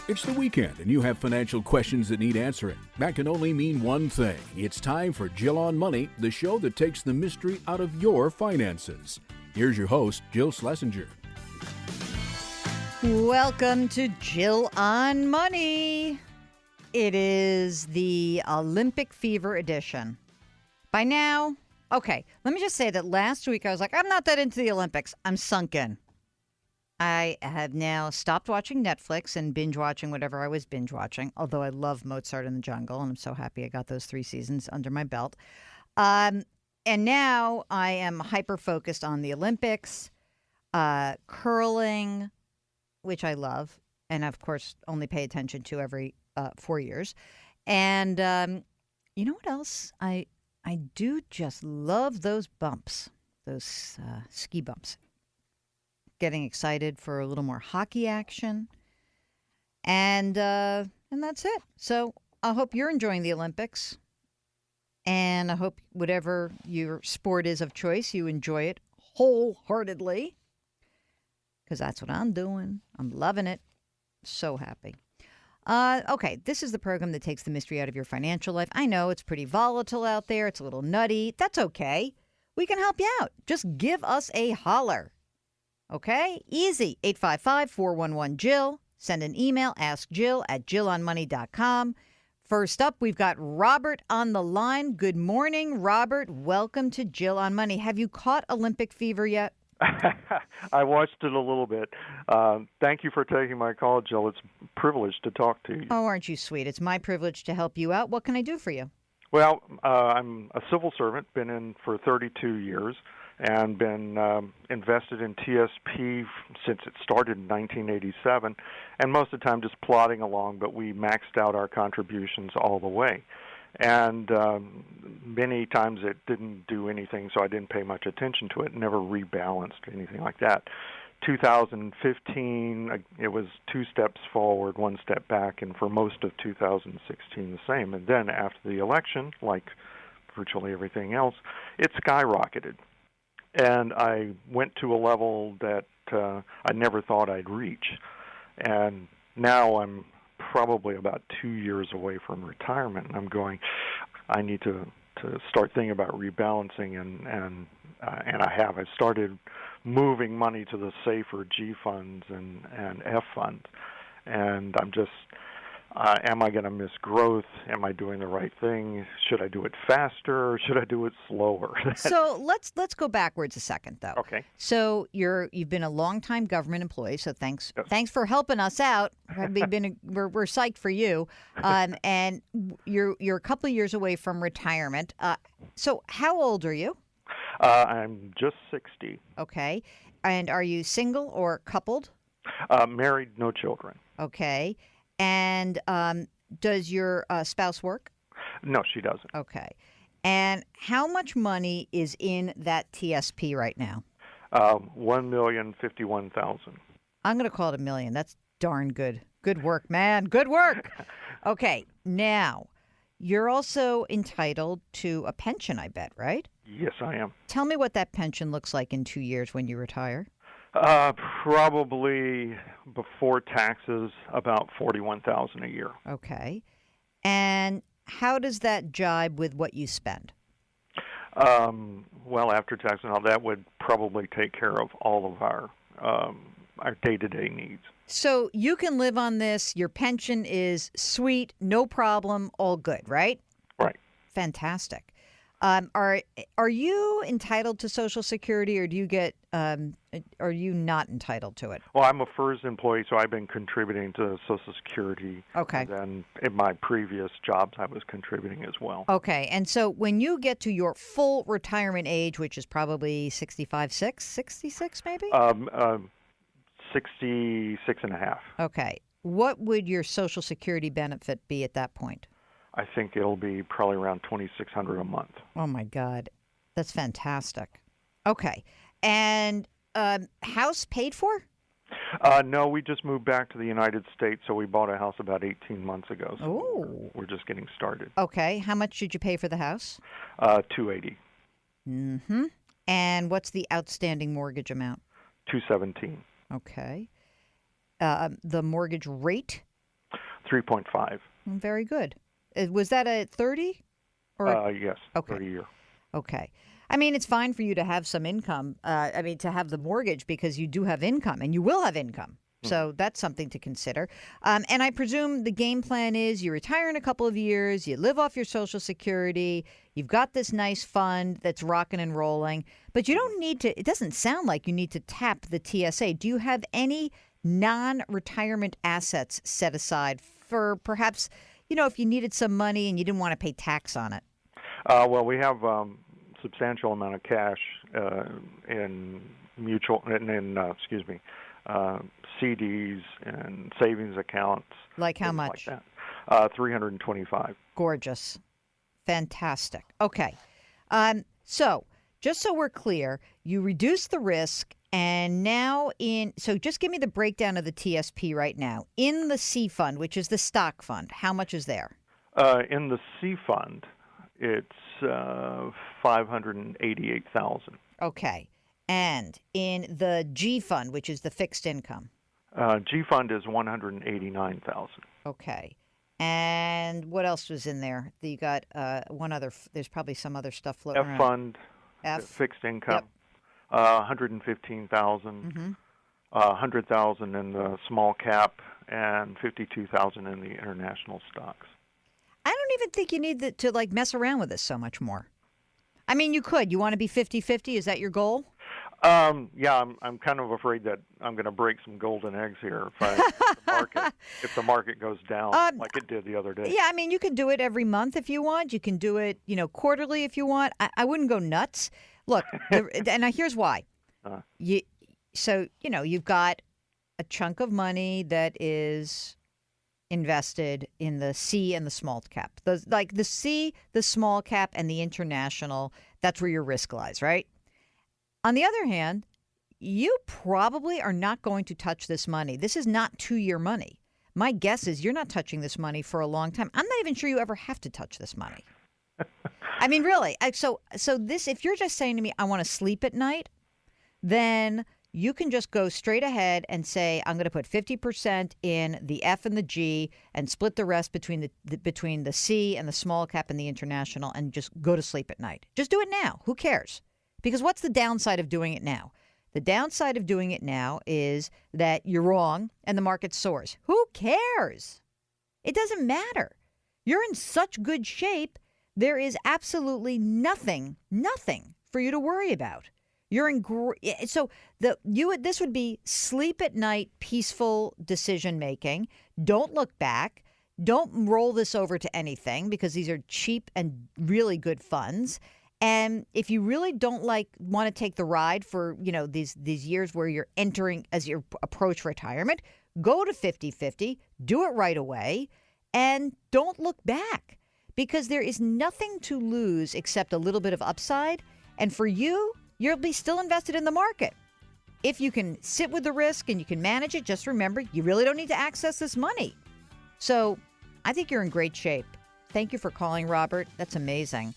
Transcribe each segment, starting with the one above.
It's the weekend and you have financial questions that need answering. That can only mean one thing. It's time for Jill on Money, the show that takes the mystery out of your finances. Here's your host, Jill Schlesinger. Welcome to Jill on Money. It is the Olympic Fever edition. By now, okay, let me just say that last week I was like, I'm not that into the Olympics. I'm sunk in. I have now stopped watching Netflix and binge watching whatever I was binge watching, although I love Mozart in the Jungle, and I'm so happy I got those 3 seasons under my belt. And now I am hyper-focused on the Olympics, curling, which I love, and of course only pay attention to every 4 years. And you know what else? I do just love those bumps, those ski bumps. Getting excited for a little more hockey action. And that's it. So I hope you're enjoying the Olympics. And I hope whatever your sport is of choice, you enjoy it wholeheartedly. Because that's what I'm doing. I'm loving it. So happy. Okay, this is the program that takes the mystery out of your financial life. I know it's pretty volatile out there. It's a little nutty. That's okay. We can help you out. Just give us a holler. Okay? Easy. 855-411-JILL. Send an email. Ask Jill at jillonmoney.com. First up, we've got Robert on the line. Good morning, Robert. Welcome to Jill on Money. Have you caught Olympic fever yet? I watched it a little bit. Thank you for taking my call, Jill. It's a privilege to talk to you. Oh, aren't you sweet? It's my privilege to help you out. What can I do for you? Well, I'm a civil servant, been in for 32 years, and been invested in TSP since it started in 1987, and most of the time just plodding along, but we maxed out our contributions all the way. And many times it didn't do anything, so I didn't pay much attention to it, never rebalanced or anything like that. 2015, it was 2 steps forward, 1 step back, and for most of 2016 the same. And then after the election, like virtually everything else, it skyrocketed. And I went to a level that I never thought I'd reach. And now I'm probably about 2 years away from retirement, and I'm going, I need to start thinking about rebalancing, and I have. I started moving money to the safer G funds and F funds, and I'm just, am I going to miss growth? Am I doing the right thing? Should I do it faster or should I do it slower? So let's go backwards a second, though. Okay. So you've been a longtime government employee. So thanks for helping us out. We're psyched for you. And you're a couple of years away from retirement. So how old are you? I'm just 60. Okay. And are you single or coupled? Married, no children. Okay. And does your spouse work? No, she doesn't. Okay. And how much money is in that TSP right now? $1,051,000. I'm going to call it $1 million. That's darn good. Good work, man. Good work. Okay. Now, you're also entitled to a pension, I bet, right? Yes, I am. Tell me what that pension looks like in 2 years when you retire. Probably before taxes, about $41,000 a year. Okay. And how does that jibe with what you spend? Well, after tax and all that would probably take care of all of our day-to-day needs. So you can live on this. Your pension is sweet, no problem, all good, right? Right. Fantastic. Are you entitled to Social Security, or do you get? Are you not entitled to it? Well, I'm a FERS employee, so I've been contributing to Social Security. Okay. And then in my previous jobs, I was contributing as well. Okay. And so when you get to your full retirement age, which is probably 66 maybe? 66 and a half. Okay. What would your Social Security benefit be at that point? I think it'll be probably around $2,600 a month. Oh, my God. That's fantastic. Okay. And house paid for? No, we just moved back to the United States, so we bought a house about 18 months ago. So we're just getting started. Okay. How much did you pay for the house? $280. Mm-hmm. And what's the outstanding mortgage amount? $217. Okay. The mortgage rate? 3.5. Very good. Was that a 30? Or Yes, okay. 30 year. Okay. I mean, it's fine for you to have some income. To have the mortgage because you do have income and you will have income. So that's something to consider. And I presume the game plan is you retire in a couple of years, you live off your Social Security, you've got this nice fund that's rocking and rolling, but you don't need to, it doesn't sound like you need to tap the TSA. Do you have any non-retirement assets set aside for perhaps, if you needed some money and you didn't want to pay tax on it? Well, we have substantial amount of cash in CDs and savings accounts. Like how much? Like that. 325. Gorgeous. Fantastic. Okay. So just so we're clear, you reduce the risk and now so just give me the breakdown of the TSP right now. In the C fund, which is the stock fund, how much is there? In the C fund, it's $588,000. Okay. And in the G fund, which is the fixed income? G fund is $189,000. Okay. And what else was in there? You got one other. There's probably some other stuff floating around. F fund, fixed income, $115,000. Mm-hmm. $100,000 in the small cap, and $52,000 in the international stocks. I don't even think you need to mess around with this so much more. I mean, you could. You want to be 50-50? Is that your goal? Yeah, I'm kind of afraid that I'm going to break some golden eggs here if the market goes down like it did the other day. Yeah, I mean, you can do it every month if you want. You can do it, quarterly if you want. I wouldn't go nuts. Look, and here's why. You've got a chunk of money that is invested in the C and the small cap. The C, the small cap, and the international, that's where your risk lies, right? On the other hand, you probably are not going to touch this money. This is not 2-year money. My guess is you're not touching this money for a long time. I'm not even sure you ever have to touch this money. I mean, really. So this, if you're just saying to me, I want to sleep at night, then you can just go straight ahead and say, I'm going to put 50% in the F and the G and split the rest between the C and the small cap and the international and just go to sleep at night. Just do it now. Who cares? Because what's the downside of doing it now? The downside of doing it now is that you're wrong and the market soars. Who cares? It doesn't matter. You're in such good shape. There is absolutely nothing for you to worry about. You're in this would be sleep at night, peaceful decision making. Don't look back. Don't roll this over to anything because these are cheap and really good funds. And if you really don't want to take the ride for, these years where you're entering as you approach retirement, go to 50-50, do it right away, and don't look back because there is nothing to lose except a little bit of upside. And for you, you'll be still invested in the market. If you can sit with the risk and you can manage it, just remember, you really don't need to access this money. So I think you're in great shape. Thank you for calling, Robert. That's amazing.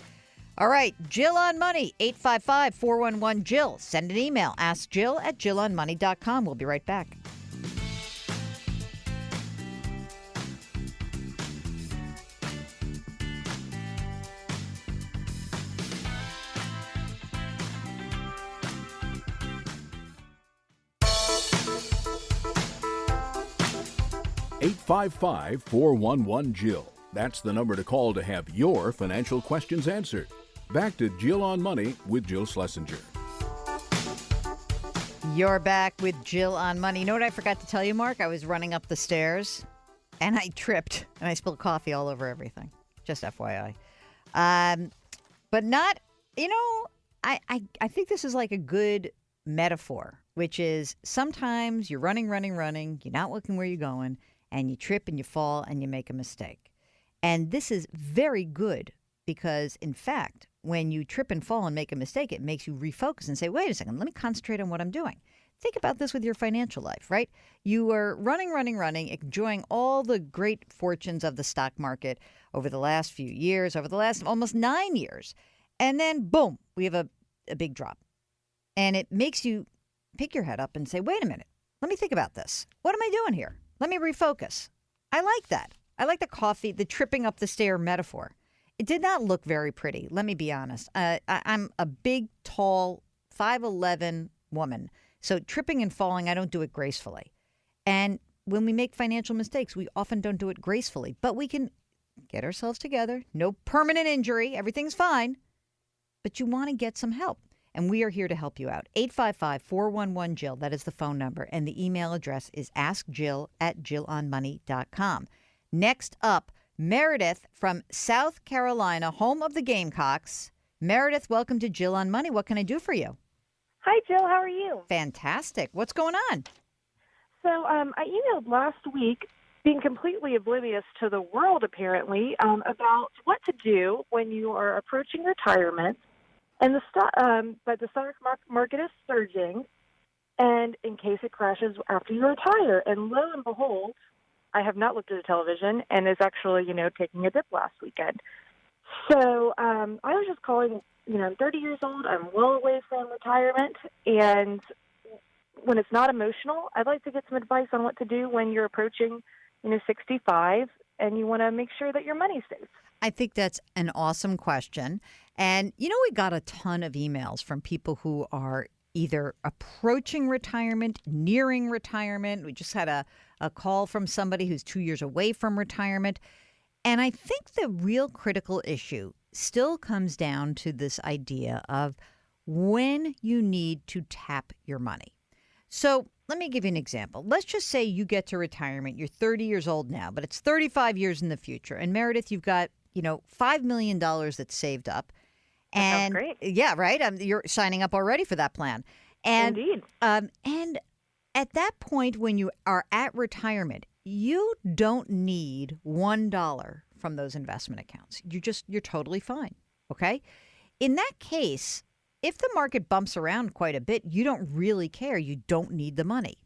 All right, Jill on Money, 855-411-JILL. Send an email, askjill@jillonmoney.com. We'll be right back. Eight 855-411-JILL. That's the number to call to have your financial questions answered. Back to Jill on Money with Jill Schlesinger. You're back with Jill on Money. You know what I forgot to tell you, Mark? I was running up the stairs and I tripped and I spilled coffee all over everything. Just FYI. But not, I think this is like a good metaphor, which is sometimes you're running, you're not looking where you're going, and you trip and you fall and you make a mistake. And this is very good because, in fact, when you trip and fall and make a mistake, it makes you refocus and say, wait a second, let me concentrate on what I'm doing. Think about this with your financial life, right? You are running, enjoying all the great fortunes of the stock market over the last few years, over the last almost 9 years. And then, boom, we have a big drop. And it makes you pick your head up and say, wait a minute, let me think about this. What am I doing here? Let me refocus. I like that. I like the tripping up the stair metaphor. It did not look very pretty. Let me be honest. I'm a big, tall, 5'11" woman. So tripping and falling, I don't do it gracefully. And when we make financial mistakes, we often don't do it gracefully. But we can get ourselves together. No permanent injury. Everything's fine. But you want to get some help. And we are here to help you out. 855-411-JILL. That is the phone number. And the email address is askjill@jillonmoney.com. Next up, Meredith from South Carolina, home of the Gamecocks. Meredith, welcome to Jill on Money. What can I do for you? Hi, Jill. How are you? Fantastic. What's going on? So I emailed last week, being completely oblivious to the world, apparently, about what to do when you are approaching retirement and but the stock market is surging, and in case it crashes after you retire. And lo and behold, I have not looked at the television and is actually, taking a dip last weekend. So I was just calling, I'm 30 years old. I'm well away from retirement. And when it's not emotional, I'd like to get some advice on what to do when you're approaching, 65 and you want to make sure that your money's safe. I think that's an awesome question. And, we got a ton of emails from people who are either approaching retirement, nearing retirement. We just had a call from somebody who's 2 years away from retirement. And I think the real critical issue still comes down to this idea of when you need to tap your money. So let me give you an example. Let's just say you get to retirement. You're 30 years old now, but it's 35 years in the future. And Meredith, you've got, $5 million that's saved up. That sounds great. Yeah, right. You're signing up already for that plan. And, Indeed. And at that point, when you are at retirement, you don't need $1 from those investment accounts. You're totally fine. Okay. In that case, if the market bumps around quite a bit, you don't really care. You don't need the money.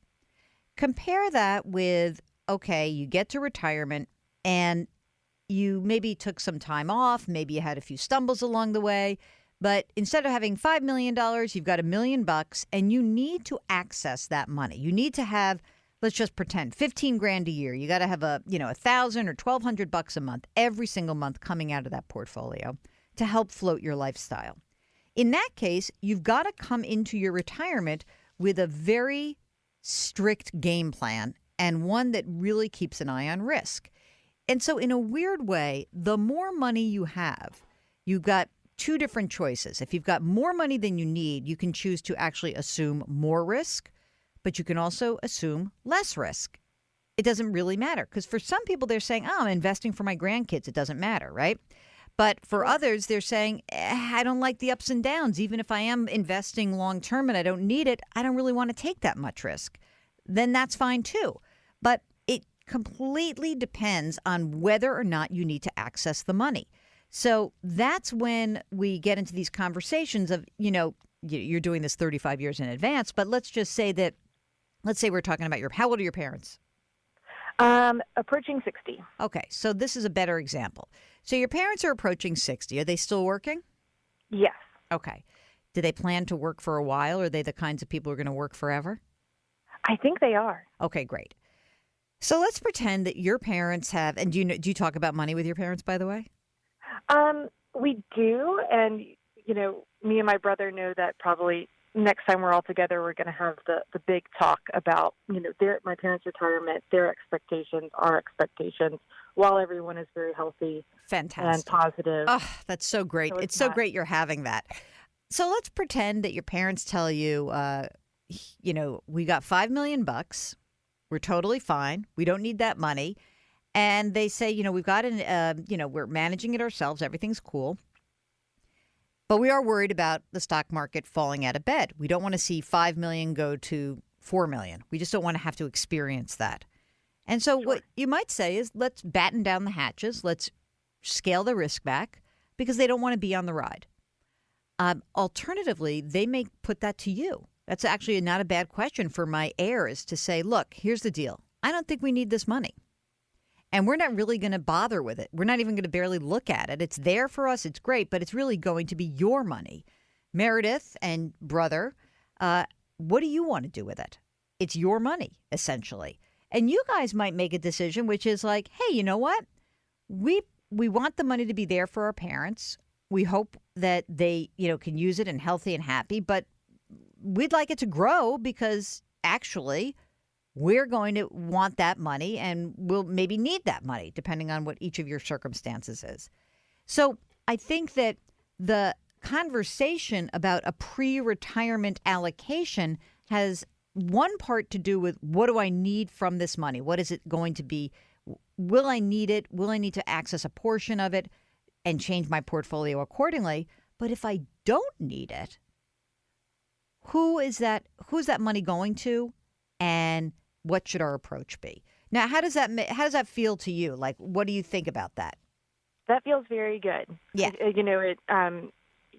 Compare that with, okay, you get to retirement and you maybe took some time off. Maybe you had a few stumbles along the way. But instead of having $5 million, you've got $1 million and you need to access that money. You need to have, let's just pretend, 15 grand a year. You got to have $1,000 or $1,200 a month every single month coming out of that portfolio to help float your lifestyle. In that case, you've got to come into your retirement with a very strict game plan and one that really keeps an eye on risk. And so in a weird way, the more money you have, you've got two different choices. If you've got more money than you need, you can choose to actually assume more risk, but you can also assume less risk. It doesn't really matter because for some people, they're saying, I'm investing for my grandkids. It doesn't matter, right? But for others, they're saying, I don't like the ups and downs. Even if I am investing long term and I don't need it, I don't really want to take that much risk. Then that's fine too. But it completely depends on whether or not you need to access the money. So that's when we get into these conversations of, you're doing this 35 years in advance. But let's just say let's say we're talking about how old are your parents? Approaching 60. Okay, so this is a better example. So your parents are approaching 60. Are they still working? Yes. Okay. Do they plan to work for a while? Or are they the kinds of people who are going to work forever? I think they are. Okay, great. So let's pretend that your parents have, and do you talk about money with your parents, by the way? We do, and, me and my brother know that probably next time we're all together, we're going to have the big talk about, my parents' retirement, their expectations, our expectations, while everyone is very healthy. Fantastic. And positive. Oh, that's so great. It's so great you're having that. So let's pretend that your parents tell you, we got $5 million. We're totally fine. We don't need that money. And they say, we've got we're managing it ourselves. Everything's cool. But we are worried about the stock market falling out of bed. We don't want to see 5 million go to 4 million. We just don't want to have to experience that. And so what you might say is let's batten down the hatches. Let's scale the risk back because they don't want to be on the ride. Alternatively, they may put that to you. That's actually not a bad question for my heirs to say, look, here's the deal. I don't think we need this money. And we're not really going to bother with it. We're not even going to barely look at it. It's there for us. It's great, but it's really going to be your money. Meredith and brother, what do you want to do with it? It's your money, essentially. And you guys might make a decision, which is like, hey, you know what? We want the money to be there for our parents. We hope that they, can use it and healthy and happy, but we'd like it to grow because actually we're going to want that money and we'll maybe need that money depending on what each of your circumstances is. So I think that the conversation about a pre-retirement allocation has one part to do with what do I need from this money? What is it going to be? Will I need it? Will I need to access a portion of it and change my portfolio accordingly? But if I don't need it, who's that money going to, and what should our approach be? Now, how does that feel to you? Like, what do you think about that? That feels very good. Yeah.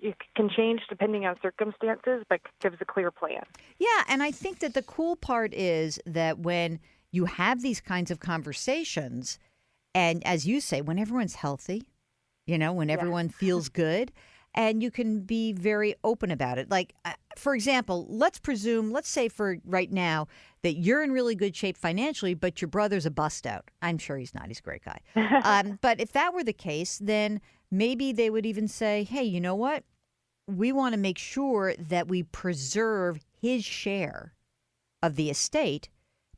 It can change depending on circumstances, but gives a clear plan. Yeah, and I think that the cool part is that when you have these kinds of conversations, and as you say, when everyone's healthy, when everyone feels good, and you can be very open about it. Like, for example, let's say for right now that you're in really good shape financially, but your brother's a bust out. I'm sure he's not. He's a great guy. But if that were the case, then maybe they would even say, hey, you know what? We want to make sure that we preserve his share of the estate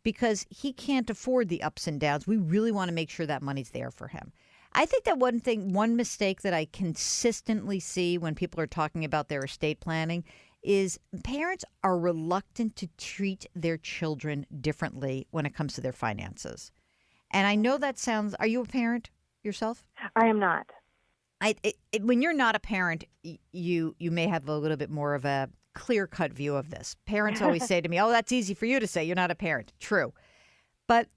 because he can't afford the ups and downs. We really want to make sure that money's there for him. I think that one mistake that I consistently see when people are talking about their estate planning is parents are reluctant to treat their children differently when it comes to their finances. And I know that sounds, are you a parent yourself? I am not. When you're not a parent, you may have a little bit more of a clear-cut view of this. Parents always say to me, oh, that's easy for you to say. You're not a parent. True. But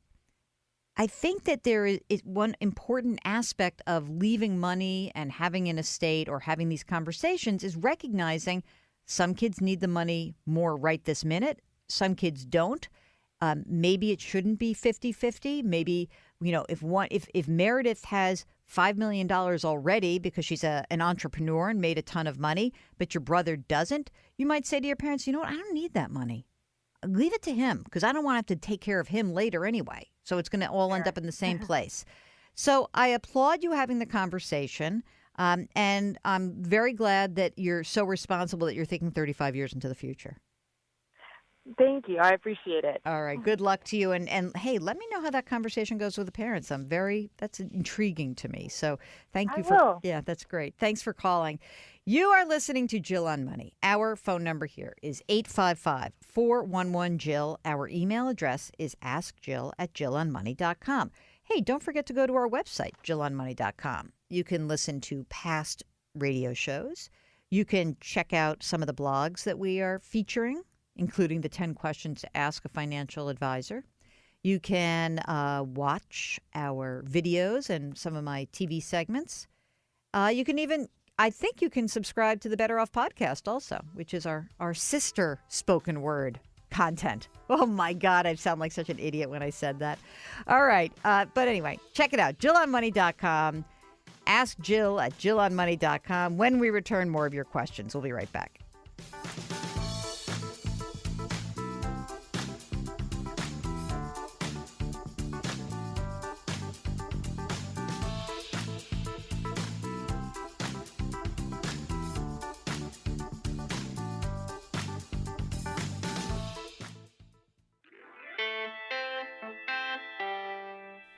I think that there is one important aspect of leaving money and having an estate or having these conversations is recognizing some kids need the money more right this minute. Some kids don't. Maybe it shouldn't be 50-50. Maybe, if Meredith has $5 million already because she's an entrepreneur and made a ton of money, but your brother doesn't, you might say to your parents, you know what, I don't need that money. Leave it to him because I don't want to have to take care of him later anyway. So it's going to all end up in the same place. So I applaud you having the conversation. And I'm very glad that you're so responsible that you're thinking 35 years into the future. Thank you. I appreciate it. All right. Good luck to you. And hey, let me know how that conversation goes with the parents. That's intriguing to me. So thank you yeah, that's great. Thanks for calling. You are listening to Jill on Money. Our phone number here is 855-411-JILL. Our email address is askjill@jillonmoney.com. Hey, don't forget to go to our website, jillonmoney.com. You can listen to past radio shows. You can check out some of the blogs that we are featuring, including the 10 questions to ask a financial advisor. You can watch our videos and some of my TV segments. You can even, I think you can subscribe to the Better Off podcast also, which is our sister spoken word content. Oh, my God, I sound like such an idiot when I said that. All right. But anyway, check it out, jillonmoney.com. Ask Jill at jillonmoney.com. When we return, more of your questions. We'll be right back.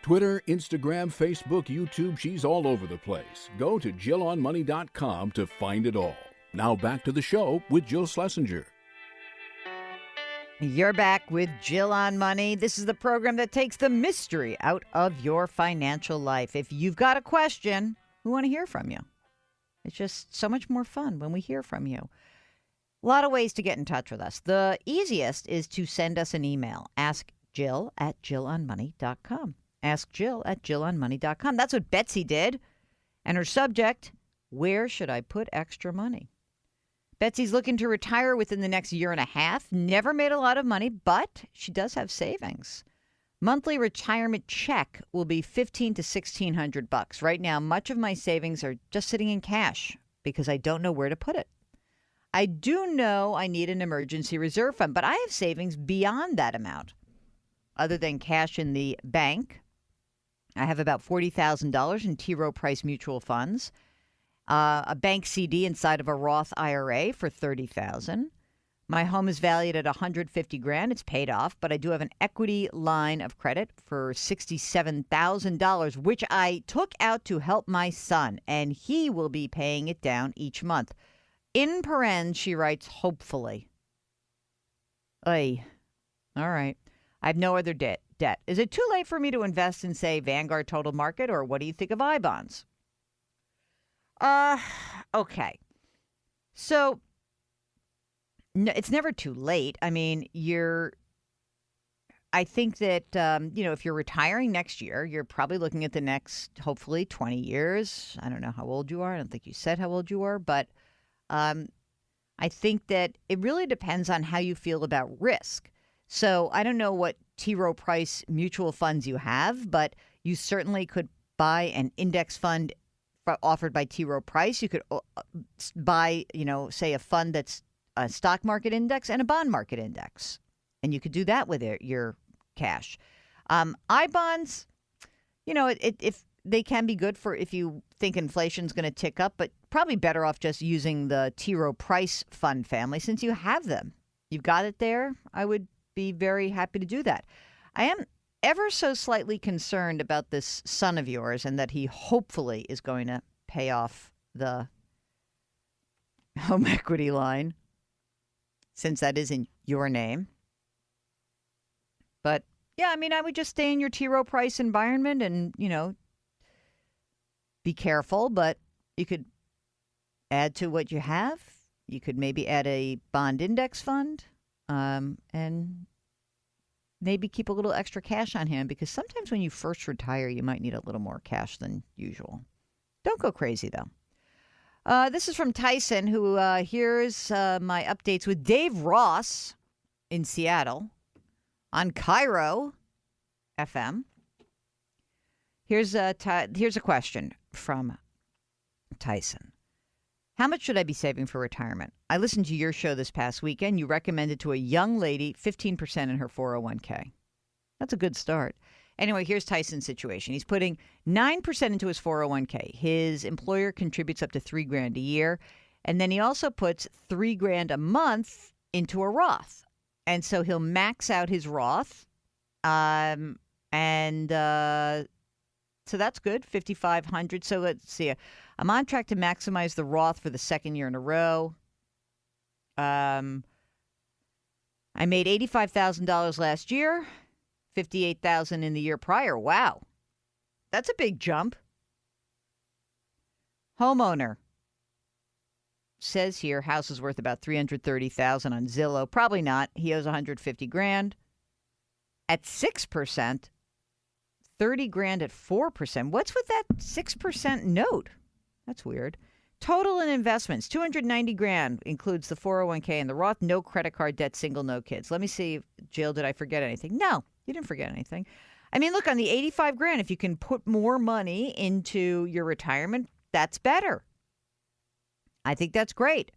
Twitter, Instagram, Facebook, YouTube, she's all over the place. Go to JillOnMoney.com to find it all. Now back to the show with Jill Schlesinger. You're back with Jill on Money. This is the program that takes the mystery out of your financial life. If you've got a question, we want to hear from you. It's just so much more fun when we hear from you. A lot of ways to get in touch with us. The easiest is to send us an email. Ask Jill at JillOnMoney.com. Ask Jill at JillOnMoney.com. That's what Betsy did. And her subject, where should I put extra money? Betsy's looking to retire within the next year and a half. Never made a lot of money, but she does have savings. Monthly retirement check will be $1,500 to $1,600. Right now, much of my savings are just sitting in cash because I don't know where to put it. I do know I need an emergency reserve fund, but I have savings beyond that amount. other than cash in the bank, I have about $40,000 in T. Rowe Price mutual funds, a bank CD inside of a Roth IRA for $30,000. My home is valued at $150,000. It's paid off, but I do have an equity line of credit for $67,000, which I took out to help my son, and he will be paying it down each month. In parens, she writes, hopefully. Ay, all right. I have no other debt. Is it too late for me to invest in, say, Vanguard Total Market, or what do you think of I-bonds? Okay. So, no, it's never too late. I mean, I think that, if you're retiring next year, you're probably looking at the next, hopefully, 20 years. I don't know how old you are. I don't think you said how old you are, but I think that it really depends on how you feel about risk. So I don't know what T. Rowe Price mutual funds you have, but you certainly could buy an index fund offered by T. Rowe Price. You could buy, say a fund that's a stock market index and a bond market index. And you could do that with your cash. I-bonds, if they can be good for if you think inflation's going to tick up, but probably better off just using the T. Rowe Price fund family since you have them. You've got it there. I would be very happy to do that. I am ever so slightly concerned about this son of yours and that he hopefully is going to pay off the home equity line since that is in your name. But yeah, I mean, I would just stay in your T. Rowe Price environment and, be careful, but you could add to what you have. You could maybe add a bond index fund and maybe keep a little extra cash on hand because sometimes when you first retire, you might need a little more cash than usual. Don't go crazy, though. This is from Tyson, who hears my updates with Dave Ross in Seattle on Cairo FM. Here's a question from Tyson. How much should I be saving for retirement? I listened to your show this past weekend. You recommended to a young lady 15% in her 401k. That's a good start. Anyway, here's Tyson's situation. He's putting 9% into his 401k. His employer contributes up to $3,000 a year. And then he also puts $3,000 a month into a Roth. And so he'll max out his Roth. So that's good, $5,500. So let's see. I'm on track to maximize the Roth for the second year in a row. I made $85,000 last year, $58,000 in the year prior. Wow. That's a big jump. Homeowner. Says here, house is worth about $330,000 on Zillow. Probably not. He owes $150,000. At 6%, $30,000 at 4%. What's with that 6% note? That's weird. Total in investments, $290,000 includes the 401k and the Roth. No credit card debt, single, no kids. Let me see, Jill, did I forget anything? No, you didn't forget anything. I mean, look, on the $85,000, if you can put more money into your retirement, that's better. I think that's great.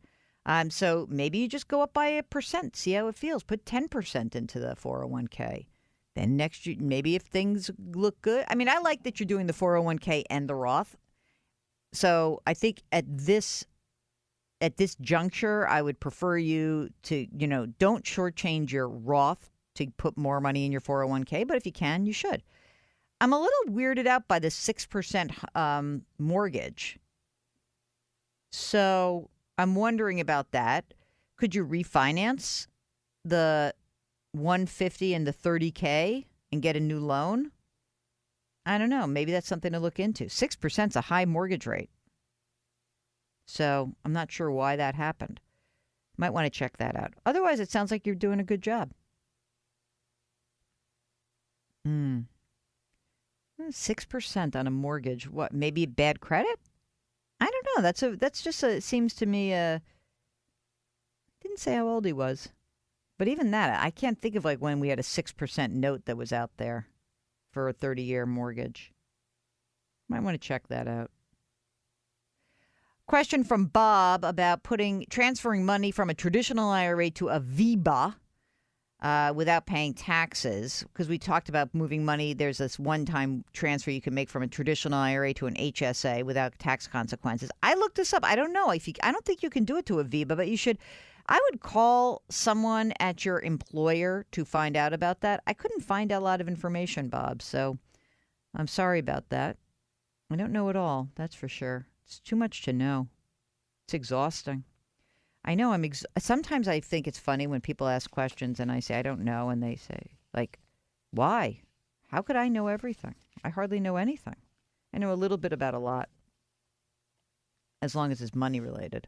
So maybe you just go up by 1%, see how it feels. Put 10% into the 401k. Then next year, maybe if things look good. I mean, I like that you're doing the 401k and the Roth. So I think at this juncture, I would prefer you to, don't shortchange your Roth to put more money in your 401k. But if you can, you should. I'm a little weirded out by the 6% mortgage. So I'm wondering about that. Could you refinance the $150 and the $30K and get a new loan? I don't know. Maybe that's something to look into. 6% is a high mortgage rate. So I'm not sure why that happened. Might want to check that out. Otherwise, it sounds like you're doing a good job. 6% on a mortgage. What? Maybe bad credit? I don't know. That's just it seems to me. Didn't say how old he was, but even that, I can't think of like when we had a 6% note that was out there for a 30-year mortgage. Might want to check that out. Question from Bob about transferring money from a traditional IRA to a VEBA. without paying taxes, because we talked about moving money. There's this one-time transfer you can make from a traditional IRA to an HSA without tax consequences. I looked this up. I don't know if I don't think you can do it to Aviva, but you should. I would call someone at your employer to find out about that. I couldn't find a lot of information, Bob, so I'm sorry about that. I don't know it all, that's for sure. It's too much to know. It's exhausting. I know sometimes I think it's funny when people ask questions and I say, I don't know. And they say, like, why? How could I know everything? I hardly know anything. I know a little bit about a lot, as long as it's money related.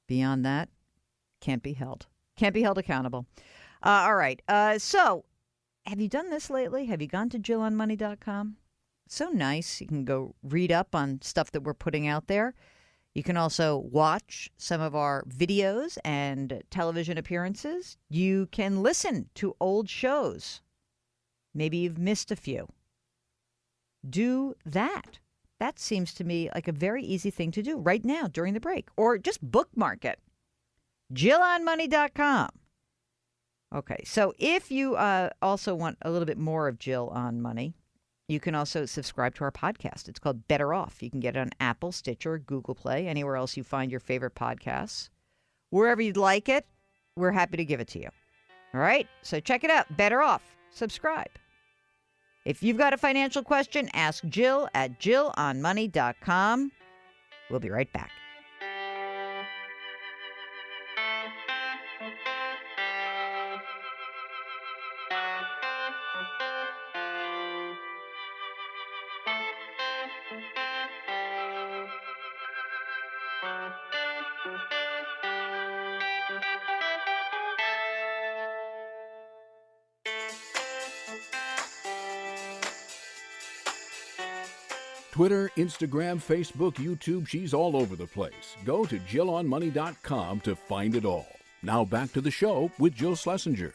Beyond that, can't be held. Can't be held accountable. All right. So have you done this lately? Have you gone to JillOnMoney.com? So nice. You can go read up on stuff that we're putting out there. You can also watch some of our videos and television appearances. You can listen to old shows. Maybe you've missed a few. Do that. That seems to me like a very easy thing to do right now during the break. Or just bookmark it. JillOnMoney.com. Okay, so if you also want a little bit more of Jill on Money, you can also subscribe to our podcast. It's called Better Off. You can get it on Apple, Stitcher, Google Play, anywhere else you find your favorite podcasts. Wherever you'd like it, we're happy to give it to you. All right? So check it out. Better Off. Subscribe. If you've got a financial question, ask Jill at JillOnMoney.com. We'll be right back. Twitter, Instagram, Facebook, YouTube, she's all over the place. Go to JillOnMoney.com to find it all. Now back to the show with Jill Schlesinger.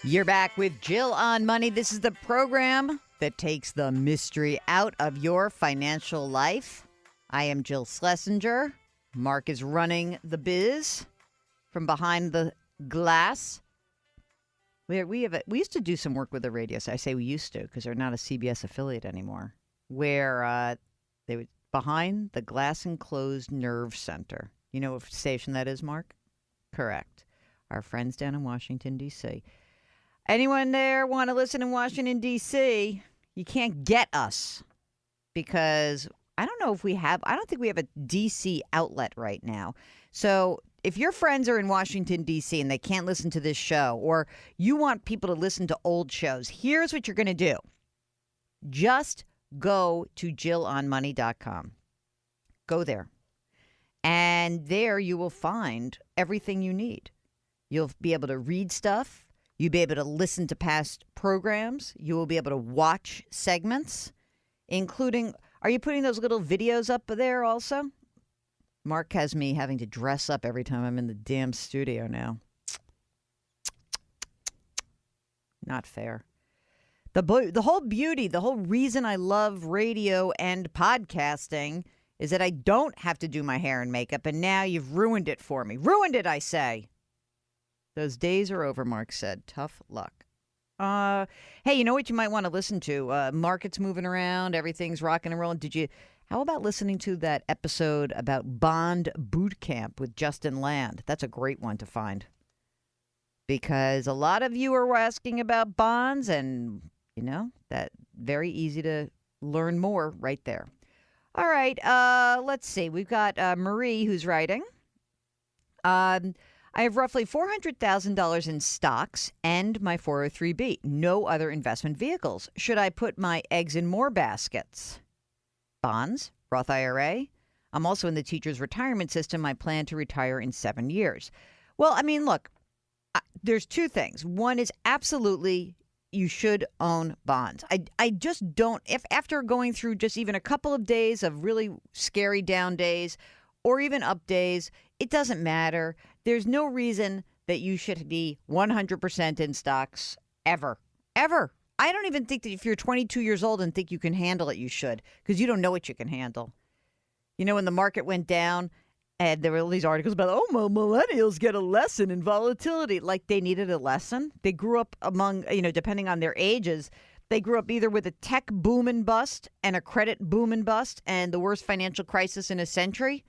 You're back with Jill on Money. This is the program that takes the mystery out of your financial life. I am Jill Schlesinger. Mark is running the biz from behind the glass. We used to do some work with the radio. So I say we used to because they're not a CBS affiliate anymore. Where they would behind the glass enclosed nerve center. You know what station that is, Mark? Correct. Our friends down in Washington, D.C. Anyone there want to listen in Washington, D.C.? You can't get us because I don't think we have a D.C. outlet right now. So if your friends are in Washington, D.C. and they can't listen to this show, or you want people to listen to old shows, here's what you're going to do. Just go to JillOnMoney.com. Go there. And there you will find everything you need. You'll be able to read stuff. You'll be able to listen to past programs. You will be able to watch segments, including, are you putting those little videos up there also? Mark has me having to dress up every time I'm in the damn studio now. Not fair. The whole beauty, the whole reason I love radio and podcasting is that I don't have to do my hair and makeup, and now you've ruined it for me. Ruined it, I say. Those days are over, Mark said. Tough luck. Hey, you know what you might want to listen to? Market's moving around. Everything's rocking and rolling. How about listening to that episode about Bond Boot Camp with Justin Land? That's a great one to find. Because a lot of you are asking about bonds, and, you know, that very easy to learn more right there. All right, let's see. We've got Marie who's writing. I have roughly $400,000 in stocks and my 403B. No other investment vehicles. Should I put my eggs in more baskets? Bonds, Roth IRA. I'm also in the teacher's retirement system. I plan to retire in 7 years. Well, I mean, look, there's two things. One is absolutely you should own bonds. I just don't, if after going through just even a couple of days of really scary down days or even up days, it doesn't matter. There's no reason that you should be 100% in stocks ever. Ever. I don't even think that if you're 22 years old and think you can handle it, you should, because you don't know what you can handle. You know, when the market went down And there were all these articles about, oh, millennials get a lesson in volatility. Like they needed a lesson. They grew up among, depending on their ages, they grew up either with a tech boom and bust and a credit boom and bust and the worst financial crisis in a century.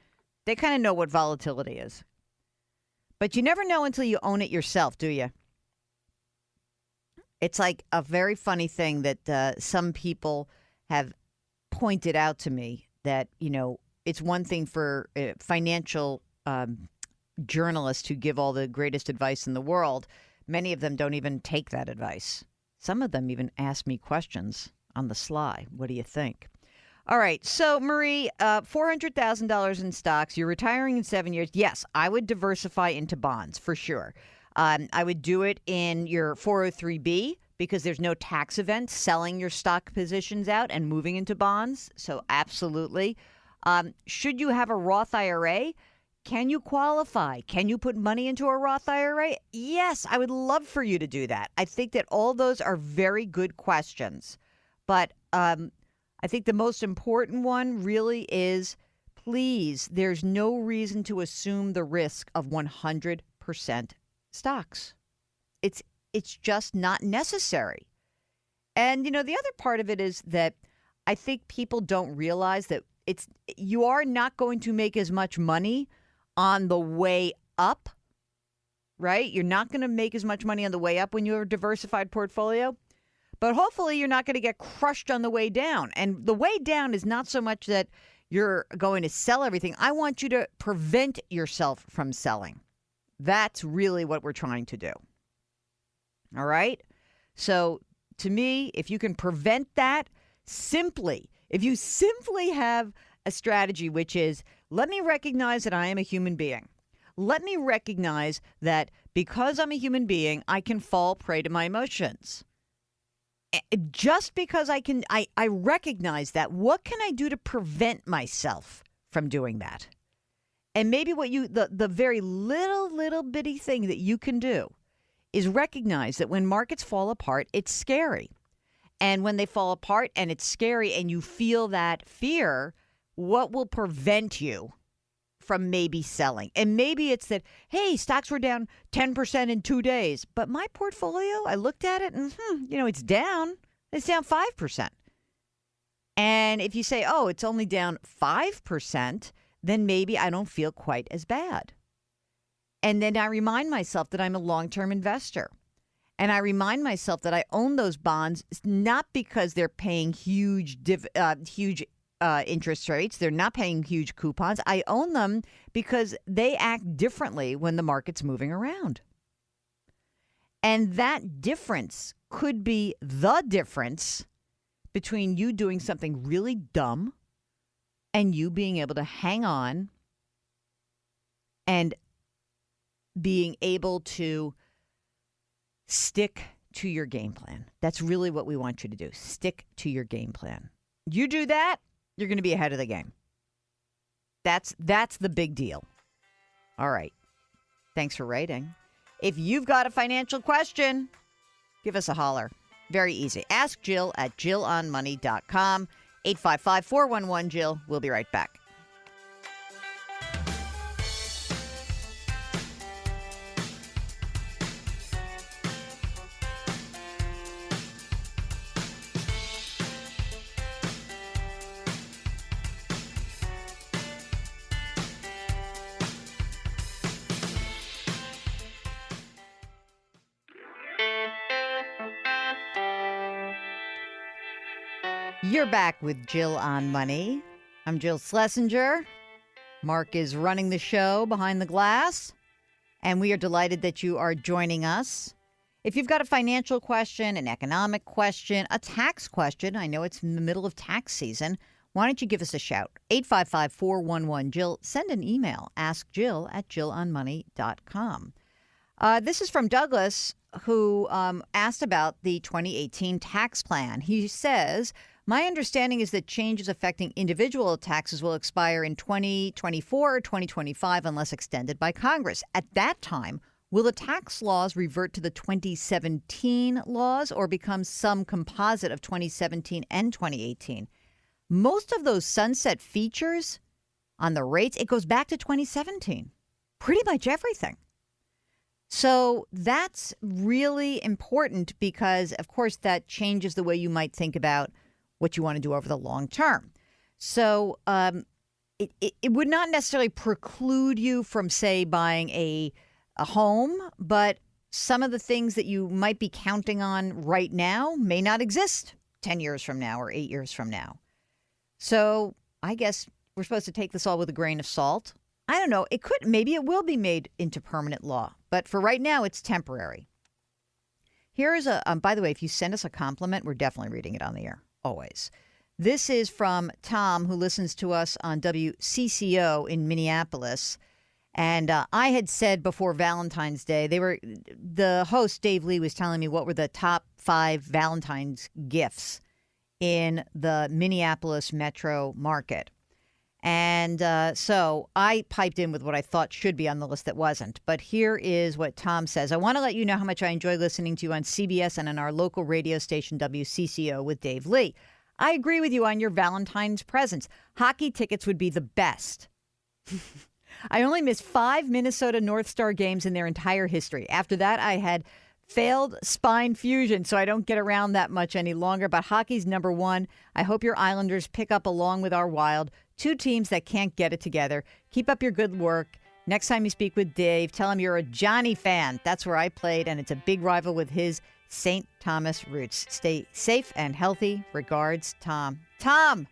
They kind of know what volatility is. But you never know until you own it yourself, do you? It's like a very funny thing that some people have pointed out to me that, it's one thing for financial journalists who give all the greatest advice in the world. Many of them don't even take that advice. Some of them even ask me questions on the sly. What do you think? All right. So, Marie, $400,000 in stocks. You're retiring in 7 years. Yes, I would diversify into bonds for sure. I would do it in your 403B because there's no tax event selling your stock positions out and moving into bonds. So, absolutely. Should you have a Roth IRA? Can you qualify? Can you put money into a Roth IRA? Yes, I would love for you to do that. I think that all those are very good questions. But I think the most important one really is, please, there's no reason to assume the risk of 100% stocks. It's just not necessary. And, the other part of it is that I think people don't realize that you are not going to make as much money on the way up, right? You're not going to make as much money on the way up when you have a diversified portfolio, but hopefully you're not going to get crushed on the way down. And the way down is not so much that you're going to sell everything. I want you to prevent yourself from selling. That's really what we're trying to do. All right? So to me, if you can prevent that if you simply have a strategy, which is, let me recognize that I am a human being. Let me recognize that because I'm a human being, I can fall prey to my emotions. Just because I recognize that, what can I do to prevent myself from doing that? And maybe the very little bitty thing that you can do is recognize that when markets fall apart, it's scary. And when they fall apart and it's scary and you feel that fear, what will prevent you from maybe selling? And maybe it's that, hey, stocks were down 10% in 2 days. But my portfolio, I looked at it and, it's down. It's down 5%. And if you say, oh, it's only down 5%, then maybe I don't feel quite as bad. And then I remind myself that I'm a long-term investor. And I remind myself that I own those bonds not because they're paying huge interest rates. They're not paying huge coupons. I own them because they act differently when the market's moving around. And that difference could be the difference between you doing something really dumb and you being able to hang on and being able to stick to your game plan. That's really what we want you to do. Stick to your game plan. You do that, you're going to be ahead of the game. That's the big deal. All right. Thanks for writing. If you've got a financial question, give us a holler. Very easy. Ask Jill at JillOnMoney.com. 855-411-JILL. We'll be right back. You're back with Jill on Money. I'm Jill Schlesinger. Mark is running the show behind the glass, and we are delighted that you are joining us. If you've got a financial question, an economic question, a tax question, I know it's in the middle of tax season, why don't you give us a shout? 855-411-JILL. Send an email. Ask Jill at JillOnMoney.com. This is from Douglas, who asked about the 2018 tax plan. He says, my understanding is that changes affecting individual taxes will expire in 2024 or 2025 unless extended by Congress. At that time, will the tax laws revert to the 2017 laws or become some composite of 2017 and 2018? Most of those sunset features on the rates. It goes back to 2017, pretty much everything. So that's really important because, of course, that changes the way you might think about what you want to do over the long term. So it would not necessarily preclude you from, say, buying a home, but some of the things that you might be counting on right now may not exist 10 years from now or 8 years from now. So I guess we're supposed to take this all with a grain of salt. I don't know. Maybe it will be made into permanent law, but for right now, it's temporary. Here is by the way, if you send us a compliment, we're definitely reading it on the air, always. This is from Tom, who listens to us on WCCO in Minneapolis. And I had said before Valentine's Day, the host, Dave Lee, was telling me what were the top 5 Valentine's gifts in the Minneapolis metro market. And so I piped in with what I thought should be on the list that wasn't. But here is what Tom says. I want to let you know how much I enjoy listening to you on CBS and on our local radio station, WCCO, with Dave Lee. I agree with you on your Valentine's presents. Hockey tickets would be the best. I only missed 5 Minnesota North Star games in their entire history. After that, I had failed spine fusion, so I don't get around that much any longer. But hockey's number one. I hope your Islanders pick up along with our Wild, 2 teams that can't get it together. Keep up your good work. Next time you speak with Dave, tell him you're a Johnny fan. That's where I played, and it's a big rival with his St. Thomas roots. Stay safe and healthy. Regards, Tom. Tom,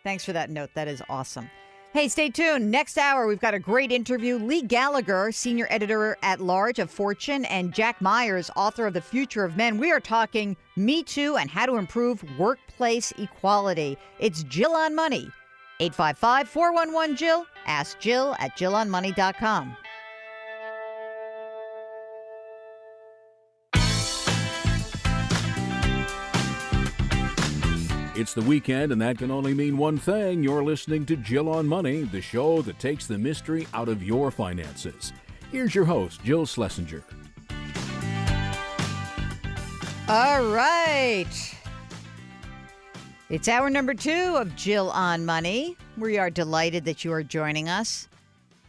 thanks for that note. That is awesome. Hey, stay tuned. Next hour, we've got a great interview. Leigh Gallagher, senior editor-at-large of Fortune, and Jack Myers, author of The Future of Men. We are talking Me Too and how to improve workplace equality. It's Jill on Money. 855-411-JILL. Ask Jill at JillOnMoney.com. It's the weekend, and that can only mean one thing. You're listening to Jill on Money, the show that takes the mystery out of your finances. Here's your host, Jill Schlesinger. All right. It's hour number 2 of Jill on Money. We are delighted that you are joining us.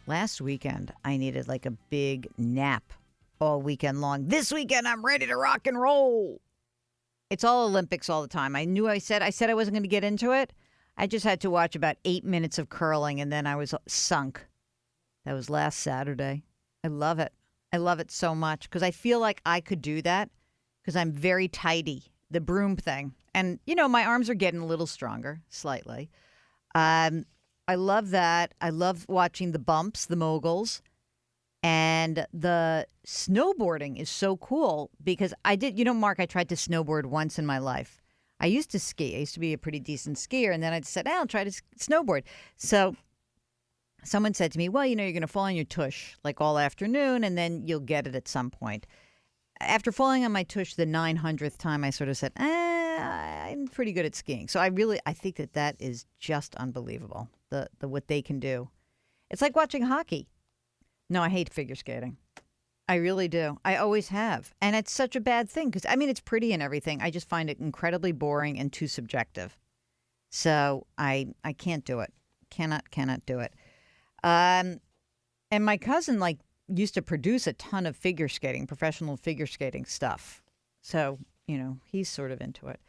Last weekend, I needed like a big nap all weekend long. This weekend, I'm ready to rock and roll. It's all Olympics all the time. I said I wasn't going to get into it. I just had to watch about 8 minutes of curling, and then I was sunk. That was last Saturday. I love it. I love it so much because I feel like I could do that because I'm very tidy, the broom thing. And, my arms are getting a little stronger, slightly. I love that. I love watching the bumps, the moguls. And the snowboarding is so cool because I did, Mark, I tried to snowboard once in my life. I used to ski. I used to be a pretty decent skier. And then I said, I'll try to snowboard. So someone said to me, well, you're going to fall on your tush like all afternoon and then you'll get it at some point. After falling on my tush the 900th time, I sort of said, I'm pretty good at skiing. So I think that is just unbelievable, the what they can do. It's like watching hockey. No, I hate figure skating. I really do. I always have. And it's such a bad thing because, it's pretty and everything. I just find it incredibly boring and too subjective. So I can't do it. Cannot do it. And my cousin, used to produce a ton of professional figure skating stuff. So, he's sort of into it.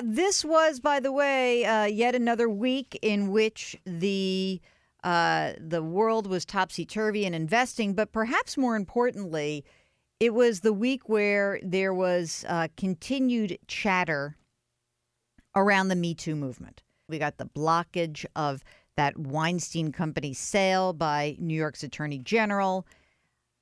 This was, by the way, yet another week in which the world was topsy-turvy in investing, but perhaps more importantly, it was the week where there was continued chatter around the Me Too movement. We got the blockage of that Weinstein Company sale by New York's Attorney General,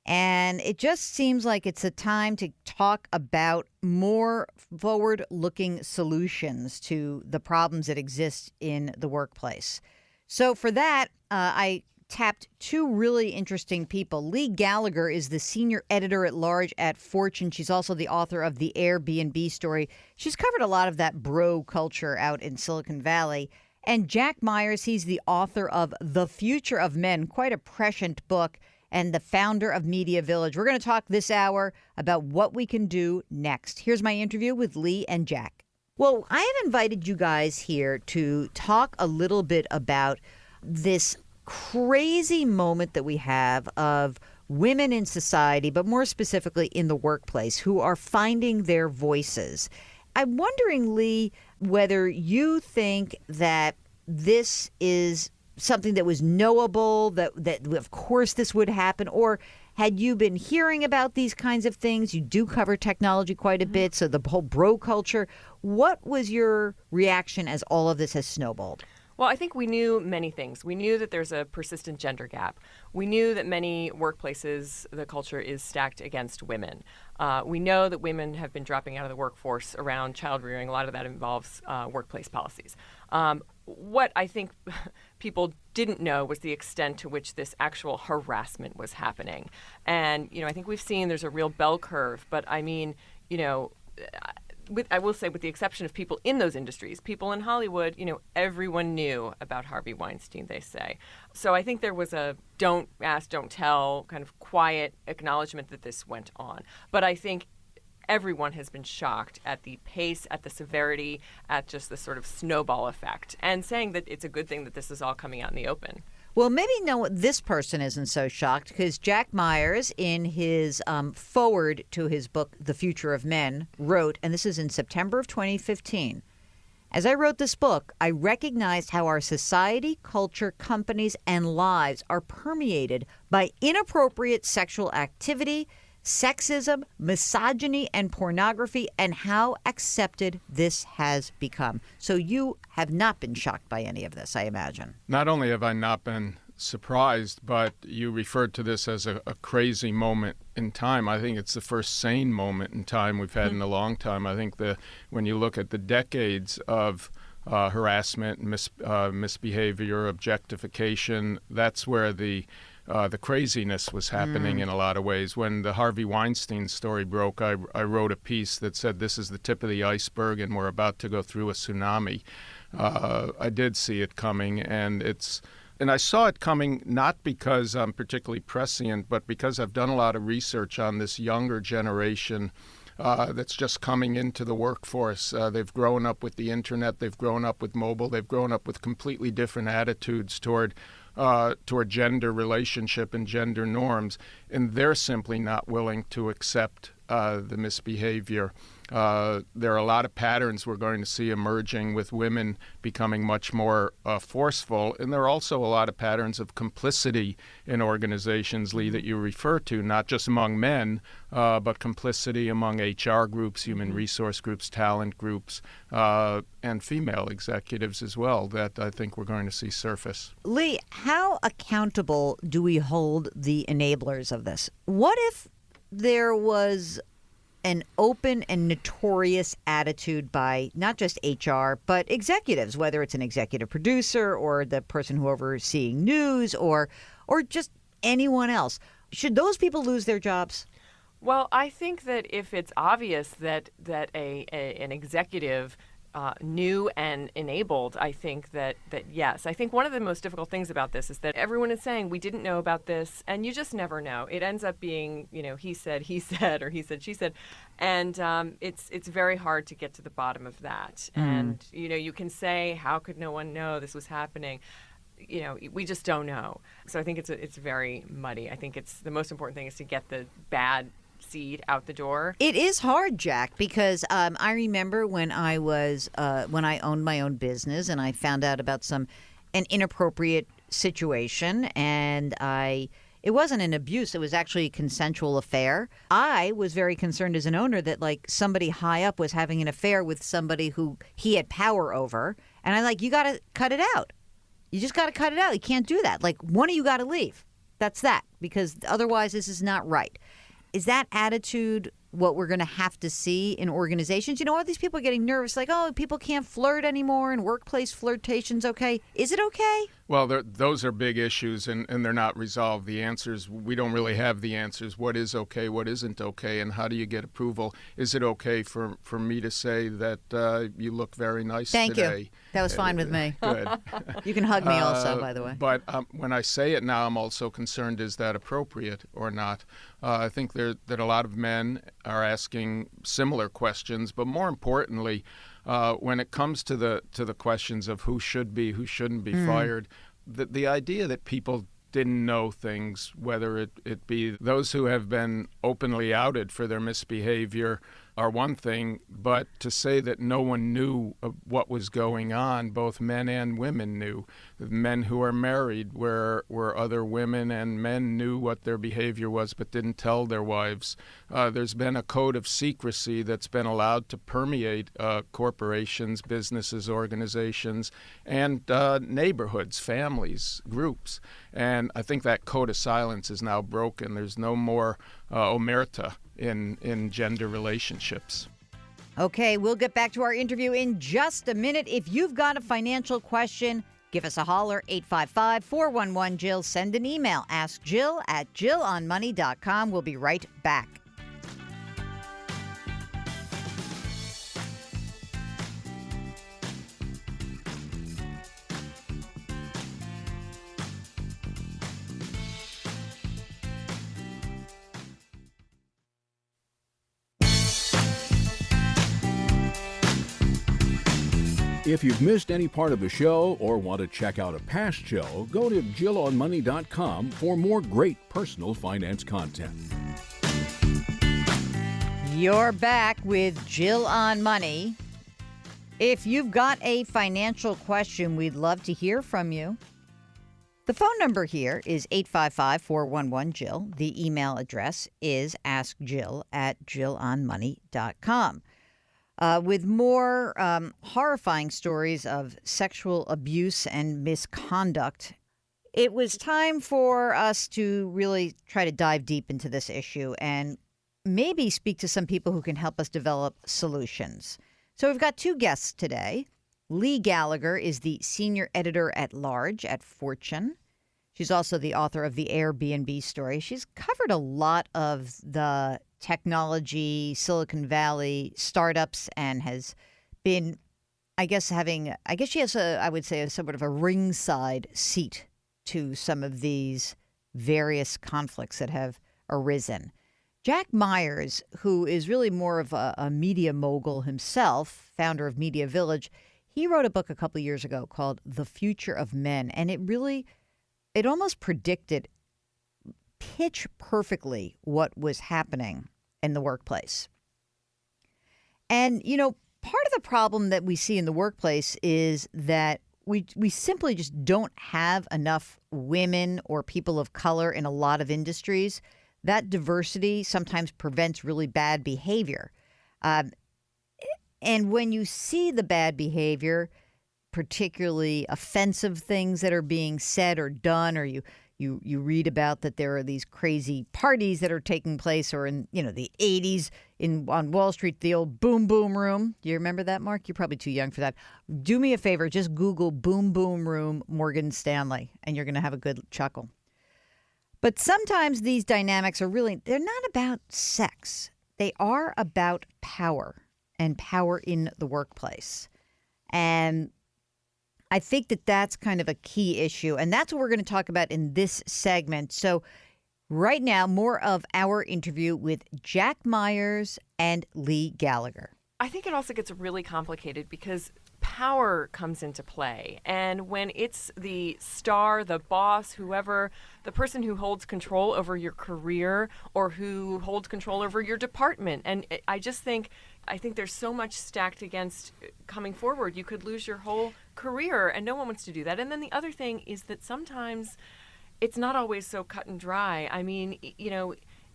and it just seems like it's a time to talk about more forward-looking solutions to the problems that exist in the workplace. So for that, I tapped 2 really interesting people. Leigh Gallagher is the senior editor-at-large at Fortune. She's also the author of The Airbnb Story. She's covered a lot of that bro culture out in Silicon Valley. And Jack Myers, he's the author of The Future of Men, quite a prescient book, and the founder of Media Village. We're going to talk this hour about what we can do next. Here's my interview with Leigh and Jack. Well, I have invited you guys here to talk a little bit about this crazy moment that we have of women in society, but more specifically in the workplace, who are finding their voices. I'm wondering, Leigh, whether you think that this is something that was knowable, that of course this would happen, or had you been hearing about these kinds of things? You do cover technology quite a bit, so the whole bro culture. What was your reaction as all of this has snowballed? Well, I think we knew many things. We knew that there's a persistent gender gap. We knew that many workplaces, the culture is stacked against women. We know that women have been dropping out of the workforce around child rearing. A lot of that involves workplace policies. What I think people didn't know was the extent to which this actual harassment was happening. And, I think we've seen there's a real bell curve. But I mean, I will say, with the exception of people in those industries, people in Hollywood, everyone knew about Harvey Weinstein, they say. So I think there was a don't ask, don't tell kind of quiet acknowledgement that this went on. But I think everyone has been shocked at the pace, at the severity, at just the sort of snowball effect, and saying that it's a good thing that this is all coming out in the open. Well, maybe this person isn't so shocked, because Jack Myers, in his foreword to his book, The Future of Men, wrote, and this is in September of 2015, "As I wrote this book, I recognized how our society, culture, companies, and lives are permeated by inappropriate sexual activity, sexism, misogyny, and pornography, and how accepted this has become." So you have not been shocked by any of this, I imagine. Not only have I not been surprised, but you referred to this as a crazy moment in time. I think it's the first sane moment in time we've had in a long time. I think when you look at the decades of harassment, misbehavior, objectification, that's where the craziness was happening in a lot of ways. When the Harvey Weinstein story broke, I wrote a piece that said this is the tip of the iceberg and we're about to go through a tsunami. I did see it coming, and I saw it coming not because I'm particularly prescient, but because I've done a lot of research on this younger generation that's just coming into the workforce. They've grown up with the internet, they've grown up with mobile, they've grown up with completely different attitudes toward gender relationship and gender norms, and they're simply not willing to accept the misbehavior. There are a lot of patterns we're going to see emerging with women becoming much more forceful, and there are also a lot of patterns of complicity in organizations, Leigh, that you refer to, not just among men, but complicity among HR groups, human resource groups, talent groups, and female executives as well, that I think we're going to see surface. Leigh, how accountable do we hold the enablers of this? What if there was an open and notorious attitude by not just HR, but executives, whether it's an executive producer or the person who overseeing news or just anyone else? Should those people lose their jobs? Well, I think that if it's obvious that an executive new and enabled, I think that yes. I think one of the most difficult things about this is that everyone is saying we didn't know about this, and you just never know. It ends up being, he said, or he said, she said, and it's very hard to get to the bottom of that. And you can say, how could no one know this was happening? We just don't know. So I think it's very muddy. I think it's the most important thing is to get the bad seed out the door. It is hard, Jack, because I remember when I owned my own business and I found out about an inappropriate situation, and it wasn't an abuse, it was actually a consensual affair. I was very concerned as an owner that somebody high up was having an affair with somebody who he had power over, and you got to cut it out. You just got to cut it out. You can't do that. One of you got to leave. That's that, because otherwise this is not right. Is that attitude what we're going to have to see in organizations? All these people are getting nervous, people can't flirt anymore and workplace flirtation's okay. Is it okay? Well, those are big issues, and they're not resolved. The answers, we don't really have the answers. What is okay, what isn't okay, and how do you get approval? Is it okay for me to say that you look very nice today? Thank you. That was fine with me. Good. You can hug me also, by the way. But when I say it now, I'm also concerned, is that appropriate or not? I think that a lot of men are asking similar questions, but more importantly, when it comes to the questions of who should be, who shouldn't be fired, the idea that people didn't know things, whether it be those who have been openly outed for their misbehavior are one thing, but to say that no one knew what was going on, both men and women knew. Men who are married where other women and men knew what their behavior was but didn't tell their wives. There's been a code of secrecy that's been allowed to permeate corporations, businesses, organizations, and neighborhoods, families, groups. And I think that code of silence is now broken. There's no more omerta in gender relationships. Okay, we'll get back to our interview in just a minute. If you've got a financial question, give us a holler, 855-411-JILL. Send an email, askjill@jillonmoney.com. We'll be right back. If you've missed any part of the show or want to check out a past show, go to jillonmoney.com for more great personal finance content. You're back with Jill on Money. If you've got a financial question, we'd love to hear from you. The phone number here is 855-411-JILL. The email address is askjill@jillonmoney.com. With more horrifying stories of sexual abuse and misconduct, it was time for us to really try to dive deep into this issue and maybe speak to some people who can help us develop solutions. So we've got two guests today. Leigh Gallagher is the senior editor-at-large at Fortune. She's also the author of the Airbnb story. She's covered a lot of the technology, Silicon Valley startups, and has been, I guess she has I would say, a somewhat of a ringside seat to some of these various conflicts that have arisen. Jack Myers, who is really more of a media mogul himself, founder of Media Village, he wrote a book a couple of years ago called The Future of Men, and it almost predicted pitch perfectly what was happening in the workplace. And, part of the problem that we see in the workplace is that we simply just don't have enough women or people of color in a lot of industries. That diversity sometimes prevents really bad behavior. And when you see the bad behavior, particularly offensive things that are being said or done, or you read about that there are these crazy parties that are taking place, or in the 80s on Wall Street, the old boom boom room. Do you remember that, Mark? You're probably too young for that. Do me a favor, just Google boom boom room Morgan Stanley, and you're going to have a good chuckle. But sometimes these dynamics they're not about sex. They are about power and power in the workplace. And I think that that's kind of a key issue, and that's what we're going to talk about in this segment. So right now, more of our interview with Jack Myers and Leigh Gallagher. I think it also gets really complicated because power comes into play. And when it's the star, the boss, whoever, the person who holds control over your career or who holds control over your department. And I think there's so much stacked against coming forward. You could lose your whole career, and no one wants to do that. And then the other thing is that sometimes it's not always so cut and dry. I mean,